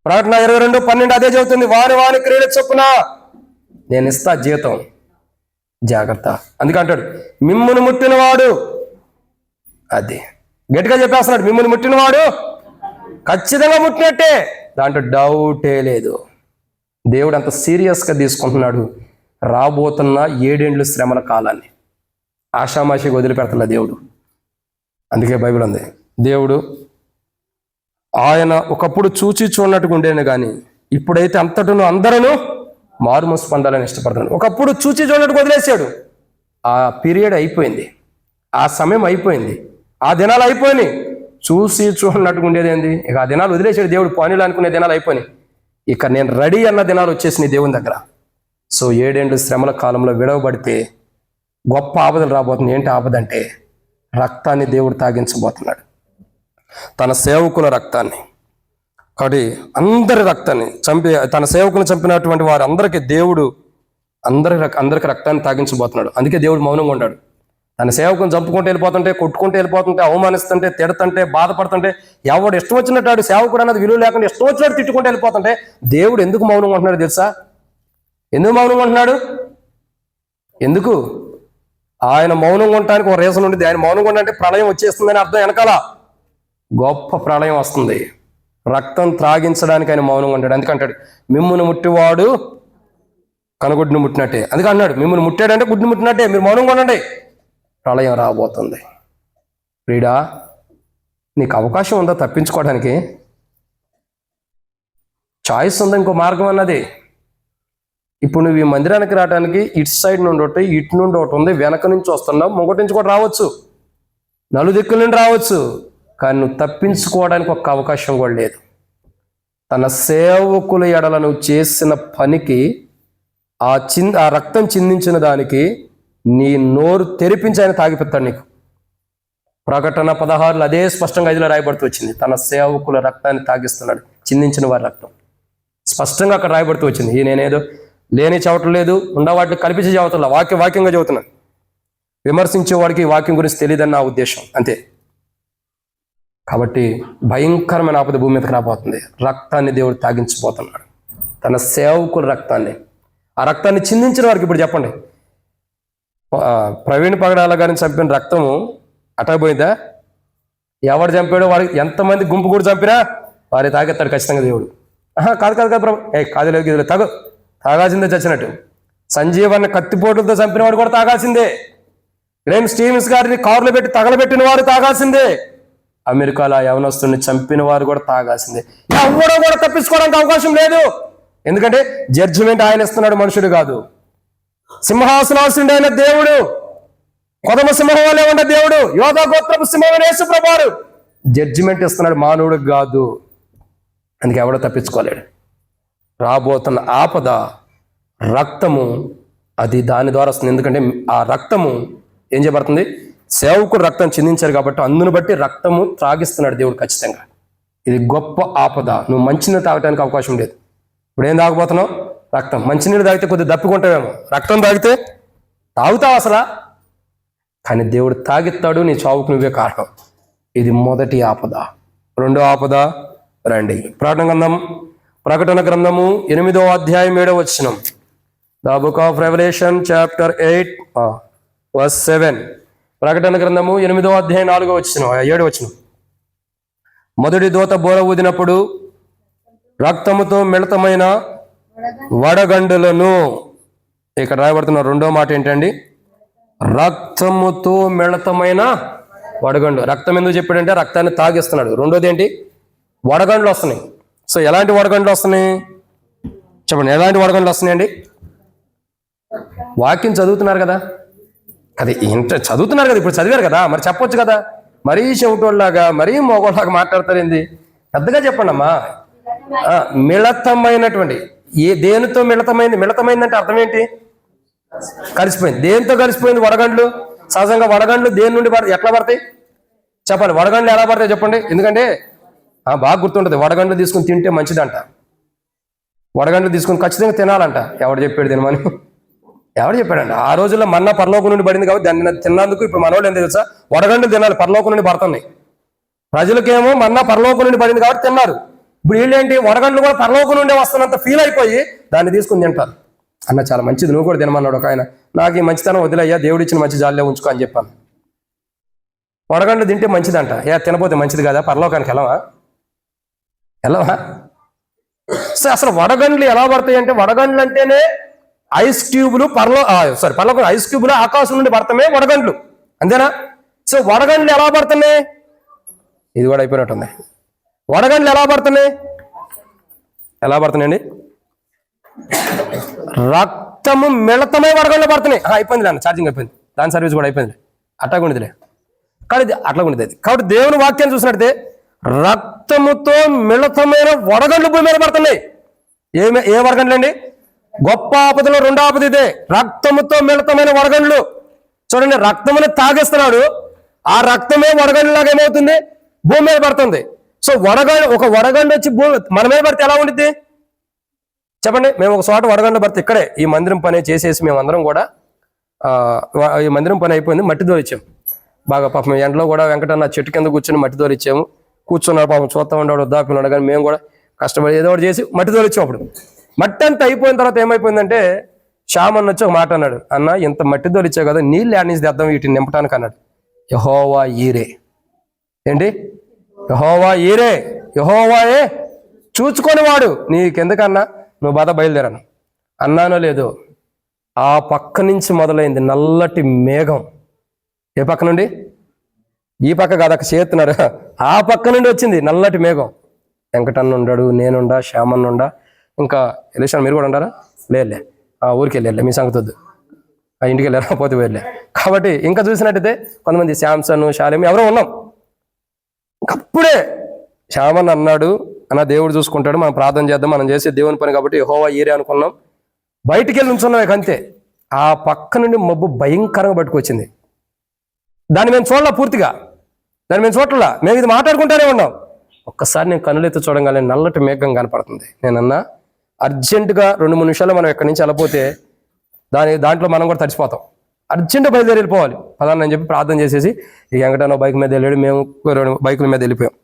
ప్రకటన 22:12 అదే చెబుతుంది, వాని క్రియల చొప్పున నేను ఇస్తా జీతం, జాగ్రత్త. అందుకంటాడు మిమ్మును ముట్టినవాడు, అది గట్టిగా చెప్పేస్తున్నాడు, మిమ్మును ముట్టినవాడు ఖచ్చితంగా ముట్టినట్టే, దాంట్లో డౌటే లేదు. దేవుడు అంత సీరియస్గా తీసుకుంటున్నాడు రాబోతున్న 7 ఏండ్లు శ్రమల కాలాన్ని. ఆషామాషిగా వదిలిపెడతలే దేవుడు. అందుకే బైబిల్ ఉంది, దేవుడు ఆయన ఒకప్పుడు చూచి చూడనట్టుగా ఉండేను కానీ ఇప్పుడైతే అంతటను అందరూ మారుమనసు పొందాలని ఇష్టపడుతున్నాడు. ఒకప్పుడు చూచి చూడడానికి వదిలేశాడు. ఆ పీరియడ్ అయిపోయింది, ఆ సమయం అయిపోయింది, ఆ దినాలు అయిపోయినాయి. చూసి చూడనట్టుగా ఉండేది ఏంది? ఇక ఆ దినాలు వదిలేసాడు దేవుడు. పానీలు అనుకునే దినాలు అయిపోయినాయి. ఇక నేను రెడీ అన్న దినాలు వచ్చేసినాయి దేవుని దగ్గర. సో 7 ఏళ్ళు శ్రమల కాలంలో విడవబడితే గొప్ప ఆపదలు రాబోతుంది. ఏంటి ఆపదంటే రక్తాన్ని దేవుడు తాగించబోతున్నాడు, తన సేవకుల రక్తాన్ని. కాబట్టి అందరి రక్తాన్ని చంపి, తన సేవకులను చంపినటువంటి వారు అందరికీ దేవుడు అందరికి రక్తాన్ని తాగించబోతున్నాడు. అందుకే దేవుడు మౌనంగా ఉన్నాడు. తన సేవకుని చంపుకుంటూ వెళ్ళిపోతుంటే, కొట్టుకుంటూ వెళ్ళిపోతుంటే, అవమానిస్తుంటే, తిడుతుంటే, బాధపడుతుంటే, ఎవడు ఇష్టం వచ్చినట్టు సేవకుడు అన్నది విలువ లేకుండా ఇష్టం వచ్చినట్టు తిట్టుకుంటూ వెళ్ళిపోతుంటే దేవుడు ఎందుకు మౌనంగా ఉంటున్నాడు తెలుసా? ఎందుకు మౌనంగా ఉంటున్నాడు? ఎందుకు? ఆయన మౌనంగా ఉండటానికి ఒక రీజన్ ఉండేది. ఆయన మౌనంగా ఉంటే ప్రళయం వచ్చేస్తుందని అర్థం. వెనకాల గొప్ప ప్రళయం వస్తుంది. రక్తం త్రాగించడానికి ఆయన మౌనంగా ఉంటాడు. అందుకంటాడు మిమ్మును ముట్టివాడు కనుగుడ్డును ముట్టినట్టే. అందుకే అన్నాడు మిమ్మల్ని ముట్టాడంటే గుడ్డును ముట్టినట్టే, మీరు మౌనంగా ఉండండి, ప్రళయం రాబోతుంది. ప్రియుడా, నీకు అవకాశం ఉందా తప్పించుకోవడానికి? చాయిస్ ఉందా? ఇంకో మార్గం అన్నది. ఇప్పుడు నువ్వు ఈ మందిరానికి రావడానికి ఇటు సైడ్ నుండి ఒకటి, ఇటు నుండి ఒకటి ఉంది, వెనక నుంచి వస్తున్నావు, ముంగటి నుంచి కూడా రావచ్చు, నలుదిక్కుల నుండి రావచ్చు. కానీ నువ్వు తప్పించుకోవడానికి ఒక అవకాశం కూడా లేదు. తన సేవకుల ఎడల నువ్వు చేసిన పనికి ఆ రక్తం చిందించిన దానికి నీ నోరు తెరిపించి ఆయన తాగిపెత్తాడు నీకు. ప్రకటన 16 అదే స్పష్టంగా 5లో రాయబడుతూ వచ్చింది. తన సేవకుల రక్తాన్ని తాగిస్తున్నాడు, చిందించిన వారి రక్తం. స్పష్టంగా అక్కడ రాయబడుతూ వచ్చింది. నేనేదో లేని చవటం లేదు, ఉన్న వాటిని కల్పించి చదువుతున్నా, వాక్యంగా చదువుతున్నాను. విమర్శించేవాడికి ఈ వాక్యం గురించి తెలియదని నా ఉద్దేశం, అంతే. కాబట్టి భయంకరమైన ఆపద భూమి మీదకి రాబోతుంది. రక్తాన్ని దేవుడు తాగించబోతున్నాడు, తన సేవకుల రక్తాన్ని. ఆ రక్తాన్ని చిందించిన వారికి ఇప్పుడు చెప్పండి, ప్రవీణ్ పగడాల గారిని చంపిన రక్తము అటకపోయిందా? ఎవడు చంపాడో వాడికి ఎంతమంది గుంపు కూడా చంపినా వారి తాగెత్తాడు ఖచ్చితంగా దేవుడు. కాదు ప్రభు, కాదు లేదు తాగాల్సిందే చచ్చినట్టు. సంజీవాన్ని కత్తిపోటులతో చంపిన వాడు కూడా తాగాల్సిందే. గ్రేమ్ స్టీవెన్స్ గారిని కారులో పెట్టి తగలబెట్టిన వారు తాగాల్సిందే. అమెరికాలో యవనస్తుని చంపిన వారు కూడా తాగాల్సిందే. ఎవడో కూడా తప్పించుకోవడానికి అవకాశం లేదు. ఎందుకంటే జడ్జిమెంట్ ఆయన ఇస్తున్నాడు, మనుషుడు కాదు. సింహాసనాసుడు అయిన దేవుడు, కొదమ సింహం వల్లే ఉండే దేవుడు, యోధా గోత్రపు సింహం యేసు ప్రభువారు జడ్జిమెంట్ ఇస్తున్నాడు, మానవుడికి కాదు. అందుకే ఎవడో తప్పించుకోలేడు. రాబోతున్న ఆపద రక్తము, అది దాని ద్వారా వస్తుంది. ఎందుకంటే ఆ రక్తము ఏం చేయబడుతుంది? సేవకుడు రక్తం చిందించారు కాబట్టి అందును బట్టి రక్తము త్రాగిస్తున్నాడు దేవుడు ఖచ్చితంగా. ఇది గొప్ప ఆపద. నువ్వు మంచినీళ్ళు తాగడానికి అవకాశం లేదు. ఇప్పుడు ఏం తాగబోతున్నావు? రక్తం. మంచినీళ్ళు తాగితే కొద్దిగా దప్పుకుంటావేమో, రక్తం తాగితే తాగుతావు అసలా? కానీ దేవుడు తాగిస్తాడు, నీ చావుకు నువ్వే కారణం. ఇది మొదటి ఆపద. రెండో ఆపద రండి. ప్రకటన గ్రంథము 8వ అధ్యాయం 7వ వచనం. The book of Revelation chapter 8 verse 7. ప్రకటన గ్రంథము 8వ అధ్యాయం 4వ వచనం 7వ వచనం. మొదటి దూత బోర ఊదినప్పుడు రక్తముతో మిళితమైన వడగండులను, ఇక్కడ రాయబడుతున్న రెండో మాట ఏంటండి? రక్తముతో మిళితమైన వడగండు. రక్తం ఎందుకు చెప్పాడంటే రక్తాన్ని తాగిస్తున్నాడు. రెండోది ఏంటి? వడగండ్లు వస్తున్నాయి. సో ఎలాంటి వడగండ్లు వస్తున్నాయి చెప్పండి? ఎలాంటి వడగండ్లు వస్తున్నాయండి? వాక్యం చదువుతున్నారు కదా, అది చదువుతున్నారు కదా, ఇప్పుడు చదివారు కదా, మరి చెప్పొచ్చు కదా. మరీ చెవిటోళ్ళలాగా మరీ మోగోళ్ళలాగా మాట్లాడతారు ఏంది? పెద్దగా చెప్పండి అమ్మా. మిళితమైనటువంటి, దేనితో మిళితమైందంటే అర్థం ఏంటి? కలిసిపోయింది. దేనితో కలిసిపోయింది? వడగండ్లు. సహజంగా వడగండ్లు దేని నుండి ఎట్లా పడతాయి చెప్పాలి? వడగండ్లు ఎలా పడతాయి చెప్పండి? ఎందుకంటే బాగా గుర్తుంటుంది, వడగండ్లు తీసుకుని తింటే మంచిదంట. వడగండ్లు తీసుకుని ఖచ్చితంగా తినాలంట. ఎవడు చెప్పాడు తినమని? ఎవడు చెప్పాడంట? ఆ రోజుల్లో మన్నా పరలోకం నుండి పడింది కాబట్టి దాన్ని తిన్నందుకు ఇప్పుడు మన వాళ్ళు ఏం తెలుసా, వడగండ్లు తినాలి, పరలోకం నుండి పడుతున్నాయి. ప్రజలకేమో మన్నా పరలోకం నుండి పడింది కాబట్టి తిన్నారు. ఇప్పుడు వీళ్ళేంటి, వడగండ్లు కూడా పరలోకం నుండి వస్తున్నంత ఫీల్ అయిపోయి దాన్ని తీసుకుని తింటారు. అన్న చాలా మంచిది, నువ్వు కూడా తినమన్నాడు ఒక ఆయన. నాకు ఈ మంచితనం వదిలయ్యా, దేవుడు ఇచ్చిన మంచి జాలిలో ఉంచుకో అని చెప్పాను. వడగండ్లు తింటే మంచిదంట. తినపోతే మంచిది కదా, పరలోకానికి వెళ్ళవా? సో అసలు వడగండ్లు ఎలా పడతాయి అంటే, వడగండ్లు అంటేనే ఐస్ క్యూబులు పరలోకం ఐస్ క్యూబులు ఆకాశం నుండి పడతామే వడగండ్లు, అంతేనా? సో వడగండ్లు ఎలా పడుతున్నాయి? ఇది కూడా అయిపోయినట్టుంది. వడగండ్లు ఎలా పడుతున్నాయి? ఎలా పడుతున్నాయండి? రక్తము మిళతమై వడగళ్ళు పడుతున్నాయి. అయిపోయింది నాన్న, ఛార్జింగ్ అయిపోయింది, దాని సర్వీస్ కూడా అయిపోయింది. అట్లాగుండేదిలే, కానీ అట్లాగుండేది అది. కాబట్టి దేవుని వాక్యాన్ని చూసినట్టే రక్తముతో మిళతమైన వడగళ్ళు భూమి మీద పడుతున్నాయి. ఏ వడగండ్లు అండి? గొప్ప ఆపదలో రెండో ఆపద ఇదే, రక్తముతో మిళతమైన వడగండ్లు. చూడండి, రక్తముని తాగేస్తున్నాడు, ఆ రక్తమే వడగండ్లాగా ఏమవుతుంది? భూమి మీద పడుతుంది. సో ఒక వడగండు వచ్చి మన మీద పడితే ఎలా ఉండిద్ది చెప్పండి? మేము ఒక చోట వడగండు పడితే ఇక్కడే ఈ మందిరం పని చేసేసి మేమందరం కూడా ఈ మందిరం పని అయిపోయింది, మట్టి దోలిచ్చాము. బాగా పాపం ఎండలో కూడా వెంకటన్న చెట్టు కింద కూర్చొని మట్టి దోలిచ్చాము. కూర్చున్నాడు పాపం, చూస్తా ఉన్నాడు, వద్దాపిన్నాడు, కానీ మేము కూడా కష్టపడి ఏదో ఒకటి చేసి మట్టి దోలిచ్చాం. అప్పుడు మట్టి అంతా అయిపోయిన తర్వాత ఏమైపోయిందంటే శ్యామన్న వచ్చి ఒక మాట అన్నాడు, అన్న ఇంత మట్టి దోలిచ్చావు కదా, నీళ్ళు యాడ్ నుంచి తెద్దాం వీటిని నింపటానికి అన్నాడు. యెహోవా ఈరే. ఏంటి? యెహోవా ఈరే, యెహోవాయే చూచుకొని వాడు, నీకెందుకన్నా నువ్వు బాధ బయలుదేరాను అన్నానో లేదో, ఆ పక్క నుంచి మొదలైంది నల్లటి మేఘం. ఏ పక్క నుండి? ఈ పక్క కాదు, అక్కడ చేస్తున్నాడు, ఆ పక్క నుండి వచ్చింది నల్లటి మేఘం. వెంకటన్న ఉన్నాడు, నేనుండా, శ్యామన్న ఉండా, ఇంకా ఎలిషా మీరు కూడా ఉండారా? లేదులే, ఆ ఊరికి వెళ్ళారులే, మీ సంగతి వద్దు, ఆ ఇంటికి వెళ్ళారా? పోతే వెళ్ళే. కాబట్టి ఇంకా చూసినట్టయితే కొంతమంది శాంసన్, శాలేమి ఎవరో ఉన్నాం. అప్పుడే శ్యామన్న అన్నాడు, అన్న దేవుడు చూసుకుంటాడు, మనం ప్రార్థన చేద్దాం, మనం చేసే దేవుని పని కాబట్టి యెహోవా ఈరే అనుకున్నాం. బయటికి వెళ్ళి ఉంచున్నాం అంతే. ఆ పక్క నుండి మబ్బు భయంకరంగా పట్టుకొచ్చింది. దాన్ని మేము చూడాల, పూర్తిగా దాన్ని మేము చూడలా, మేము ఇది మాట్లాడుకుంటూనే ఉన్నాం. ఒక్కసారి నేను కనులెత్తి చూడగానే నల్లటి మేఘం కనపడుతుంది. నేనన్నా అర్జెంటుగా 2-3 నిమిషాలు మనం ఎక్కడి నుంచి వెళ్ళిపోతే దాంట్లో మనం కూడా తడిచిపోతాం, అర్జెంటు బయలుదేరి వెళ్ళిపోవాలి పదాన్ని అని చెప్పి ప్రార్థన చేసేసి ఈ వెంకటన్న బైక్ మీద వెళ్ళాడు, మేము 2 బైకుల మీద వెళ్ళిపోయాం.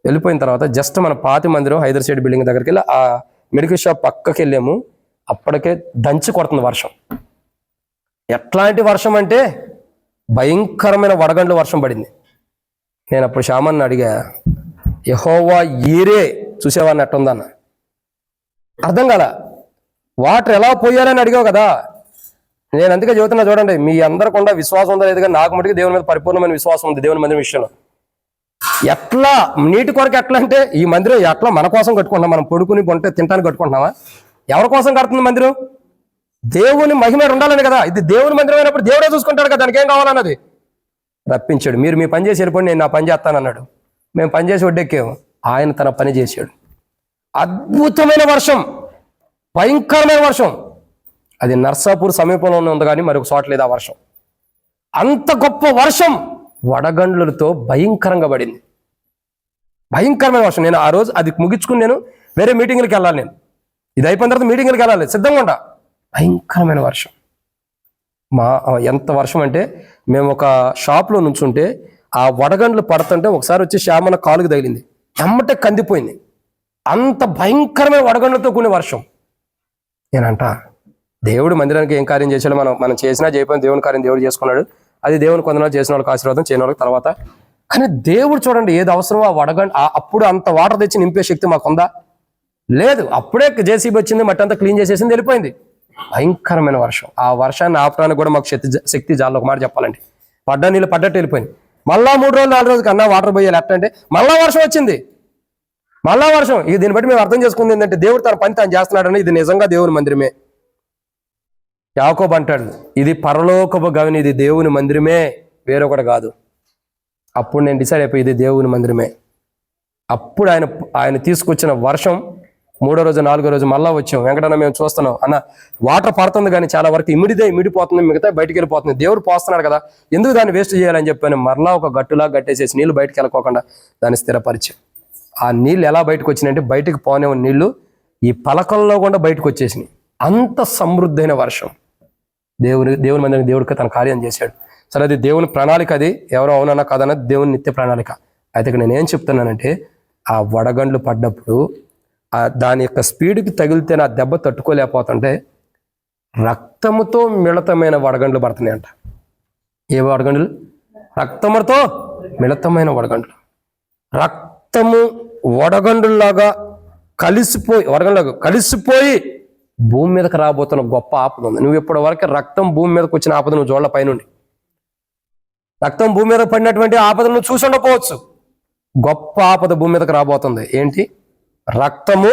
వెళ్ళిపోయిన తర్వాత జస్ట్ మన పాతి మందిరం హైదర్ సైడ్ బిల్డింగ్ దగ్గరికి వెళ్ళి ఆ మెడికల్ షాప్ పక్కకి వెళ్ళాము. అప్పటికే దంచి కొడుతుంది వర్షం. ఎట్లాంటి వర్షం అంటే భయంకరమైన వడగండ్ల వర్షం పడింది. నేను అప్పుడు శ్యామన్న అడిగా, యెహోవా ఈరే చూసేవాడిని ఎట్టుందన్న. అర్థం కాల, వాటర్ ఎలా పోయారని అడిగావు కదా. నేను అందుకే చెబుతున్నా, చూడండి, మీ అందరికుండా విశ్వాసం ఉందా లేదు, కానీ నాకు మటుకు దేవుని మీద పరిపూర్ణమైన విశ్వాసం ఉంది. దేవుని మందిరం విషయంలో ఎట్లా నీటి కొరకు ఎట్లా అంటే ఈ మందిరం ఎట్లా మన కోసం కట్టుకుంటున్నాం, మనం పడుకుని పొంటే తింటానికి కట్టుకుంటున్నావా? ఎవరి కోసం కడుతుంది మందిరం? దేవుని మహిమ ఉండాలని కదా. ఇది దేవుని మందిరం అయినప్పుడు దేవుడే చూసుకుంటాడు కదా, దానికి ఏం కావాలన్నది రప్పించాడు. మీరు మీ పని చేసి వెళ్ళిపోండి, నేను నా పని చేస్తానన్నాడు. మేము పని చేసి ఒడ్డెక్కాము, ఆయన తన పని చేశాడు. అద్భుతమైన వర్షం, భయంకరమైన వర్షం. అది నర్సాపూర్ సమీపంలోనే ఉంది, కానీ మరొక చోట లేదు ఆ వర్షం. అంత గొప్ప వర్షం వడగండ్లతో భయంకరంగా పడింది, భయంకరమైన వర్షం. నేను ఆ రోజు అది ముగించుకుని నేను వేరే మీటింగ్లకి వెళ్ళాలి. నేను ఇది అయిపోయిన తర్వాత మీటింగ్లకి వెళ్ళాలి, సిద్ధంగా ఉంటా. భయంకరమైన వర్షం. ఎంత వర్షం అంటే మేము ఒక షాప్లో నుంచుంటే ఆ వడగండ్లు పడుతుంటే ఒకసారి వచ్చి శ్యామన కాలుకి తగిలింది, ఎమ్మటే కందిపోయింది. అంత భయంకరమైన వడగండ్లతో కూడిన వర్షం. నేనంట దేవుడు మందిరానికి ఏం కార్యం చేసాడో మనం చేసినా చేయకపోయినా దేవుని కార్యం దేవుడు చేసుకున్నాడు. అది దేవుని కొందరు చేసిన వాళ్ళకి ఆశీర్వాదం, చేయని వాళ్ళకి తర్వాత. కానీ దేవుడు చూడండి, ఏది అవసరమో ఆ వడగండి అప్పుడు అంత వాటర్ తెచ్చి నింపే శక్తి మాకుందా? లేదు. అప్పుడే జేసీబీ వచ్చింది, మట్టి అంతా క్లీన్ చేసేసింది, వెళ్ళిపోయింది. భయంకరమైన వర్షం. ఆ వర్షాన్ని ఆపడానికి కూడా మాకు శక్తి జాలు. ఒక మాట చెప్పాలంటే పడ్డ నీళ్ళు పడ్డట్టు వెళ్ళిపోయింది. మళ్ళా 3 రోజులు 4 రోజులు కన్నా వాటర్ పోయాలి. ఎట్లా అంటే మళ్ళా వర్షం వచ్చింది, మళ్ళా వర్షం. ఇది దీన్ని బట్టి మేము అర్థం చేసుకుంది ఏంటంటే దేవుడు తన పని తాను చేస్తున్నాడని. ఇది నిజంగా దేవుని మందిరమే. యాకోబు అంటాడు, ఇది పరలోకపు గవిని, ఇది దేవుని మందిరమే, వేరొకటి కాదు. అప్పుడు నేను డిసైడ్ అయిపోయి ఇది దేవుని మందిరమే. అప్పుడు ఆయన తీసుకొచ్చిన వర్షం 3వ రోజు 4వ రోజు మళ్ళా వచ్చాం. వెంకటన్న మేము చూస్తున్నాం, అన్న వాటర్ పడుతుంది కానీ చాలా వరకు ఇమిడిపోతుంది, మిగతా బయటికి వెళ్ళిపోతుంది. దేవుడు పోస్తున్నాడు కదా, ఎందుకు దాన్ని వేస్ట్ చేయాలని చెప్పాను. మరలా ఒక గట్టులా గట్టేసేసి నీళ్లు బయటకు వెళ్ళకోకుండా దాన్ని స్థిరపరిచాం. ఆ నీళ్ళు ఎలా బయటకు వచ్చినాయంటే బయటకు పోనే నీళ్లు ఈ పలకల్లో కూడా బయటకు వచ్చేసినాయి. అంత సమృద్ధైన వర్షం. దేవుని మందిరం దేవుడికి తన కార్యం చేశాడు. సరే, అది దేవుని ప్రణాళిక. అది ఎవరో అవునన్నా కాదన్నది దేవుని నిత్య ప్రణాళిక. అయితే ఇక్కడ నేను ఏం చెప్తున్నానంటే ఆ వడగండ్లు పడ్డప్పుడు దాని యొక్క స్పీడ్కి తగిలితే నా దెబ్బ తట్టుకోలేకపోతుంటే రక్తముతో మిళతమైన వడగండ్లు పడుతున్నాయి అంట. ఏ వడగండ్లు? రక్తముతో మిళతమైన వడగండ్లు. రక్తము వడగండ్రులాగా కలిసిపోయి భూమి మీదకి రాబోతున్న గొప్ప ఆపద ఉంది. నువ్వు ఇప్పటి వరకు రక్తం భూమి మీదకి వచ్చిన ఆపద నువ్వు జోళ్ల పైనుండి రక్తం భూమి మీద పడినటువంటి ఆపదను నువ్వు చూసి ఉండకపోవచ్చు. గొప్ప ఆపద భూమి మీదకి రాబోతుంది. ఏంటి? రక్తము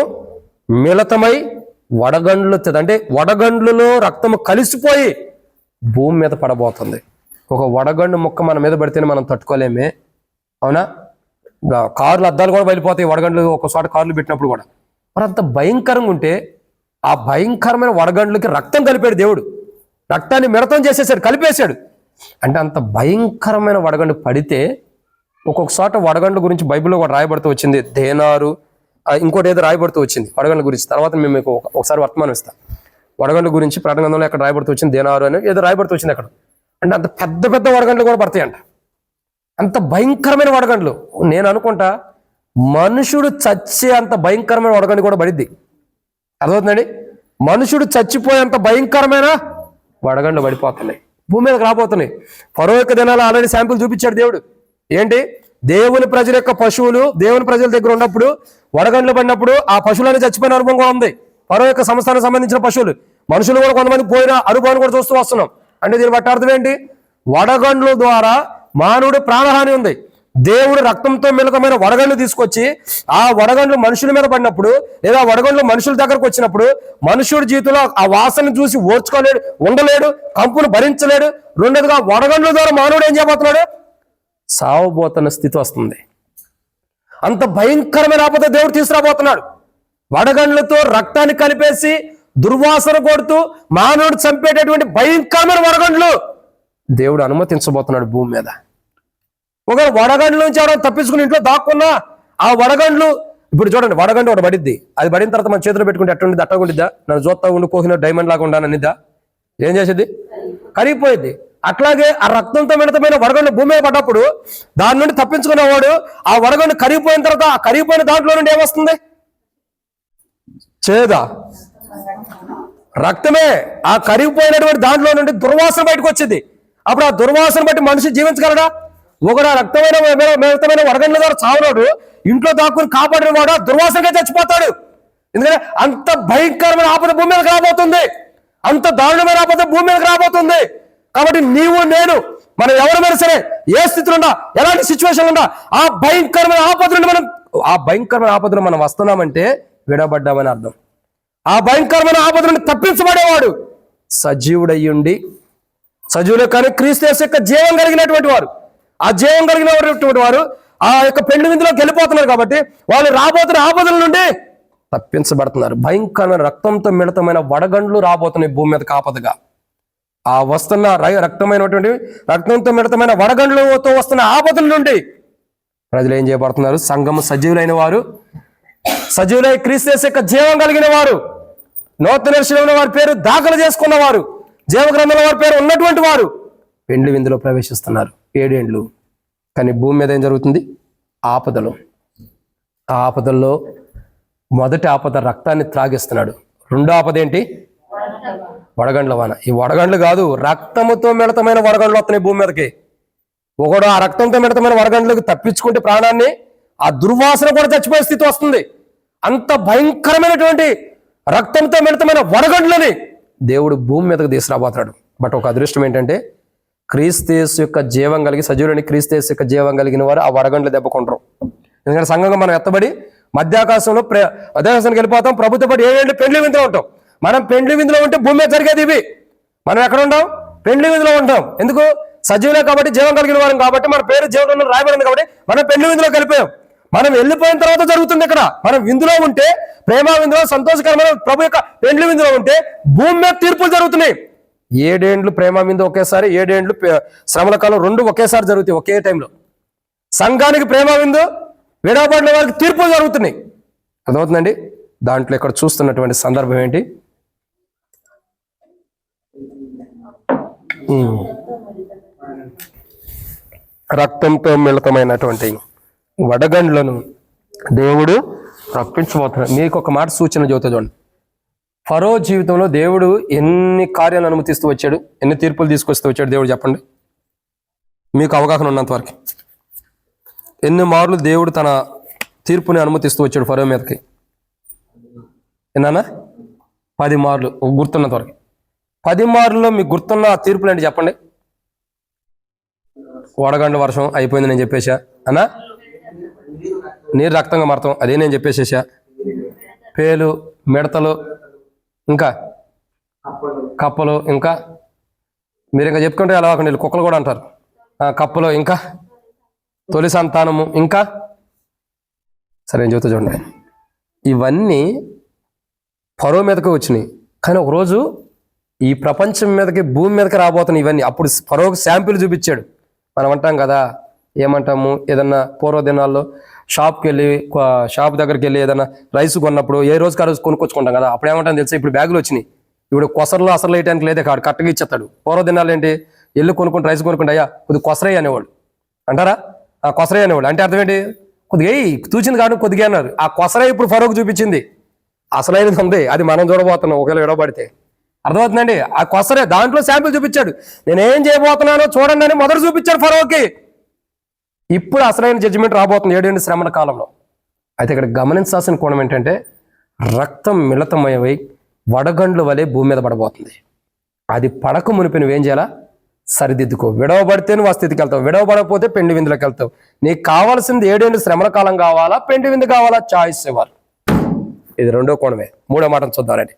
మిళితమై వడగండ్లు, అంటే వడగండ్లలో రక్తము కలిసిపోయి భూమి మీద పడబోతుంది. ఒక వడగండు ముక్క మన మీద పడితేనే మనం తట్టుకోలేమే, అవునా? కార్లు అద్దాలు కూడా వెళ్ళిపోతాయి వడగండ్లు, ఒకసారి కార్లు పెట్టినప్పుడు కూడా. మరి అంత భయంకరంగా ఉంటే ఆ భయంకరమైన వడగండ్లకి రక్తం కలిపాడు దేవుడు, రక్తాన్ని మిళితం చేసేసాడు, కలిపేశాడు. అంటే అంత భయంకరమైన వడగండు పడితే ఒక్కొక్కసారి వడగండ్ల గురించి బైబిల్లో కూడా రాయబడుతూ వచ్చింది, దేనారు, ఇంకోటి ఏదో రాయబడుతూ వచ్చింది వడగండ్ల గురించి. తర్వాత మేము మీకు ఒకసారి వర్తమానం ఇస్తాం. వడగండ్ల గురించి ప్రకటన గ్రంథంలో ఎక్కడ రాయబడుతూ వచ్చింది, దేనారు అని ఏదో రాయబడుతూ వచ్చింది అక్కడ. అంటే అంత పెద్ద పెద్ద వడగండ్లు కూడా పడతాయంట, అంత భయంకరమైన వడగండ్లు. నేను అనుకుంటా మనుషుడు చచ్చే అంత భయంకరమైన వడగండి కూడా పడిద్ది. అర్థమవుతుందండి? మనుషుడు చచ్చిపోయేంత భయంకరమైన వడగండ్లు పడిపోతున్నాయి, భూమి మీదకి రాబోతున్నాయి. ఫరో యొక్క దినాలు ఆల్రెడీ శాంపుల్ చూపించాడు దేవుడు. ఏంటి? దేవుని ప్రజల యొక్క పశువులు దేవుని ప్రజల దగ్గర ఉన్నప్పుడు వడగండ్లు పడినప్పుడు ఆ పశువులని చచ్చిపోయిన అనుభవం కూడా ఉంది. ఫరో యొక్క సంస్థానికి సంబంధించిన పశువులు, మనుషులు కూడా కొంతమంది పోయిన అనుభవాన్ని కూడా చూస్తూ వస్తున్నాం. అంటే దీని బట్టి అర్థం ఏంటి? వడగండ్ల ద్వారా మానవుడు ప్రాణహాని ఉంది. దేవుడు రక్తంతో మిళితమైన వడగండ్లు తీసుకొచ్చి ఆ వడగండ్లు మనుషుల మీద పడినప్పుడు, లేదా వడగండ్లు మనుషుల దగ్గరకు వచ్చినప్పుడు మనుషుడి జీవితంలో ఆ వాసన చూసి ఓర్చుకోలేడు, ఉండలేడు, కంపును భరించలేడు. రెండోదిగా వడగండ్ల ద్వారా మానవుడు ఏం చేయబోతున్నాడు? సావబోతున్న స్థితి వస్తుంది. అంత భయంకరమైన ఆపద దేవుడు తీసుకురాబోతున్నాడు. వడగండ్లతో రక్తాన్ని కలిపేసి దుర్వాసన కొడుతూ మానవుడు చంపేటటువంటి భయంకరమైన వడగండ్లు దేవుడు అనుమతించబోతున్నాడు భూమి మీద. ఒకవేళ వడగండ్ల నుంచి ఎవరైనా తప్పించుకుని ఇంట్లో దాక్కున్నా ఆ వడగండ్లు, ఇప్పుడు చూడండి, వడగండ్లు ఒకటి పడిద్ది, అది పడిన తర్వాత మన చేతిలో పెట్టుకుంటే ఎట్టుండి అట్టగుండిద్దా? నన్ను చూస్తా ఉండి కోహిన డైమండ్ లాగా ఉండాలనిద్దా? ఏం చేసేది? కరిగిపోయింది. అట్లాగే ఆ రక్తంతో మిళితమైన వడగండ్లు భూమి మీద పడ్డప్పుడు దాని నుండి తప్పించుకునేవాడు ఆ వడగండ్లు కరిగిపోయిన తర్వాత ఆ కరిగిపోయిన దాంట్లో నుండి ఏమొస్తుంది? చేదా? రక్తమే. ఆ కరిగిపోయినటువంటి దాంట్లో నుండి దుర్వాసన బయటకు వచ్చింది. అప్పుడు ఆ దుర్వాసన బట్టి మనిషి జీవించగలడా? ఒకడు ఆ రక్తమైన మిళితమైన వడగండ్ల ద్వారా చావనాడు, ఇంట్లో దాక్కుని కాపాడిన వాడు దుర్వాసనగా చచ్చిపోతాడు. ఎందుకంటే అంత భయంకరమైన ఆపద భూమి మీదకి రాబోతుంది, అంత దారుణమైన ఆపద భూమి మీదకి రాబోతుంది. కాబట్టి నీవు నేను మనం ఎవరైనా సరే ఏ స్థితిలో ఉన్నా, ఎలాంటి సిచ్యువేషన్ ఉన్నా, ఆ భయంకరమైన ఆపదను మనం వస్తున్నామంటే విడబడ్డామని అర్థం. ఆ భయంకరమైన ఆపదను తప్పించబడేవాడు సజీవుడయ్యుండి, సజీవులే కానీ క్రీస్తు యేసు యొక్క జీవం కలిగినటువంటి వారు, ఆ జీవం కలిగినటువంటి వారు ఆ యొక్క పెళ్లి విందులోకి వెళ్ళిపోతున్నారు. కాబట్టి వాళ్ళు రాబోతున్న ఆపదల నుండి తప్పించబడుతున్నారు. భయంకరమైన రక్తంతో మిళితమైన వడగండ్లు రాబోతున్నాయి భూమి మీదకి ఆపదగా. ఆ వస్తున్న రక్తంతో మిళితమైన వడగండ్లతో వస్తున్న ఆపదల నుండి ప్రజలు ఏం చేయబడుతున్నారు? సంఘము సజీవులైన వారు, సజీవులై క్రీస్తు యేసు యొక్క జీవం కలిగిన వారు, నూతన శరీరంలో వారి పేరు దాఖలు చేసుకున్న వారు, జీవగ్రంథంలో వారి పేరు ఉన్నటువంటి వారు పెండ్లి విందులో ప్రవేశిస్తున్నారు. 7 ఏండ్లు. కానీ భూమి మీద ఏం జరుగుతుంది? ఆపదలు. ఆ ఆపదల్లో మొదటి ఆపద రక్తాన్ని త్రాగిస్తున్నాడు. రెండో ఆపద ఏంటి? వడగండ్ల వాన. ఈ వడగండ్లు కాదు, రక్తముతో మిళితమైన వడగండ్లు వస్తున్నాయి భూమి మీదకి. ఒకడు ఆ రక్తంతో మిళితమైన వడగండ్లకు తప్పించుకుంటే ప్రాణాన్ని, ఆ దుర్వాసన కూడా చచ్చిపోయే స్థితి వస్తుంది. అంత భయంకరమైనటువంటి రక్తంతో మిళితమైన వడగండ్లని దేవుడు భూమి మీదకి తీసుకురాబోతున్నాడు. బట్ ఒక అదృష్టం ఏంటంటే క్రీస్తు యేసు యొక్క జీవం కలిగి, సజీవులని క్రీస్తు యేసు యొక్క జీవం కలిగిన వారు ఆ వడగండ్లు దెబ్బకొంటారు. ఎందుకంటే సంఘంగా మనం ఎత్తబడి మధ్యాకాశంలో మధ్యాకాశానికి వెళ్ళిపోతాం. ప్రభుత్వ పడి 7 ఏళ్ళు పెండ్లి విందులో ఉంటాం. మనం పెండ్లి విందులో ఉంటే భూమి మీద జరిగేది ఇవి. మనం ఎక్కడ ఉంటాం? పెండ్లి విందులో ఉంటాం. ఎందుకు? సజీవులే కాబట్టి, జీవం కలిగిన వారం కాబట్టి, మన పేరు జీవంలో రాయబడింది కాబట్టి మనం పెండ్లి విందులోకి వెళ్ళిపోయాం. మనం వెళ్ళిపోయిన తర్వాత జరుగుతుంది ఇక్కడ. మనం విందులో ఉంటే, ప్రేమ విందులో, సంతోషకరమైన ప్రభు యొక్క పెండ్లి విందులో ఉంటే భూమి మీద తీర్పులు జరుగుతున్నాయి. 7 ఏండ్లు ప్రేమ విందు ఒకేసారి, 7 ఏండ్లు శ్రమల కాలం, 2 ఒకేసారి జరుగుతాయి ఒకే టైంలో. సంఘానికి ప్రేమ విందు, విడవబడిన వారికి తీర్పులు జరుగుతున్నాయి. అర్థమవుతుందండి? దాంట్లో ఇక్కడ చూస్తున్నటువంటి సందర్భం ఏంటి? రక్తంతో మిళితమైనటువంటి వడగండ్లను దేవుడు రప్పించబోతున్నాడు. మీకు ఒక మాట సూచన చెబుతా చూడండి. ఫరో జీవితంలో దేవుడు ఎన్ని కార్యాలు అనుమతిస్తూ వచ్చాడు, ఎన్ని తీర్పులు తీసుకొస్తూ వచ్చాడు దేవుడు చెప్పండి. మీకు అవగాహన ఉన్నంత వరకు ఎన్ని మార్లు దేవుడు తన తీర్పుని అనుమతిస్తూ వచ్చాడు ఫరో మీదకి? ఏనా? 10 మార్లు గుర్తున్నంత వరకు. 10 మార్లలో మీకు గుర్తున్న తీర్పులు ఏంటి చెప్పండి? వడగండ్ల వర్షం అయిపోయింది నేను చెప్పేశా అన్నా. నీరు రక్తంగా మారతాం అదే నేను చెప్పేసేసా. పేలు, మిడతలు, ఇంకా కప్పలు, ఇంకా మీరు ఇంకా చెప్పుకుంటే అలా వీళ్ళు కుక్కలు కూడా అంటారు. కప్పలు, ఇంకా తొలి సంతానము, ఇంకా సరే నేను చెబుతా చూడండి. ఇవన్నీ ఫరో మీదకి వచ్చినాయి. కానీ ఒకరోజు ఈ ప్రపంచం మీదకి, భూమి మీదకి రాబోతున్నాయి ఇవన్నీ. అప్పుడు ఫరోకి శాంపిల్ చూపించాడు. మనం అంటాం కదా, ఏమంటాము, ఏదన్నా పూర్వ దినాల్లో షాప్ దగ్గరికి వెళ్ళి ఏదైనా రైస్ కొన్నప్పుడు ఏ రోజుకి ఆ రోజు కొనుక్కొచ్చుకుంటాం కదా. అప్పుడు ఏమంటాం తెలుసా, ఇప్పుడు బ్యాగులు వచ్చినాయి. ఇప్పుడు కొసరలో అసలు వేయడానికి లేదే కాడు, కరెక్ట్గా ఇచ్చేస్తాడు. పూర్వ దినాలు ఏంటి, ఎల్లు కొనుక్కుంటే రైస్ కొనుక్కుంటే అయ్యా కొద్దిగా కొసరయ్య అనేవాడు అంటారా. ఆ కొసరయ్య అనేవాడు అంటే అర్థం ఏంటి, కొద్దిగా తూచింది కాదు కొద్దిగా అన్నారు. ఆ కొసరయ్య ఇప్పుడు ఫరోకు చూపించింది. అసలైనది ఉంది, అది మనం చూడబోతున్నాం ఒకవేళ విడవబడితే. అర్థమవుతుందండి. ఆ కొసరే దాంట్లో శాంపిల్ చూపించాడు. నేనేం చేయబోతున్నానో చూడండి అని మొదట చూపించాడు ఫరోకి. ఇప్పుడు అసలైన జడ్జిమెంట్ రాబోతుంది 7 ఏళ్ల శ్రమల కాలంలో. అయితే ఇక్కడ గమనించాల్సిన కోణం ఏంటంటే, రక్తం మిళితమై వడగండ్ల వలె భూమి మీద పడబోతుంది. అది పడక మునిపి నువ్వేం చేయాలా, సరిదిద్దుకో. విడవబడితే నువ్వు ఆ స్థితికి వెళ్తావు, విడవబడకపోతే పెండి విందులోకి వెళ్తావు. నీకు కావాల్సింది 7 ఏళ్ల శ్రమల కాలం కావాలా, పెండి విందు కావాలా, చాయిస్ ఇవ్వాలి. ఇది రెండో కోణమే. మూడో మాటను చూద్దామండి.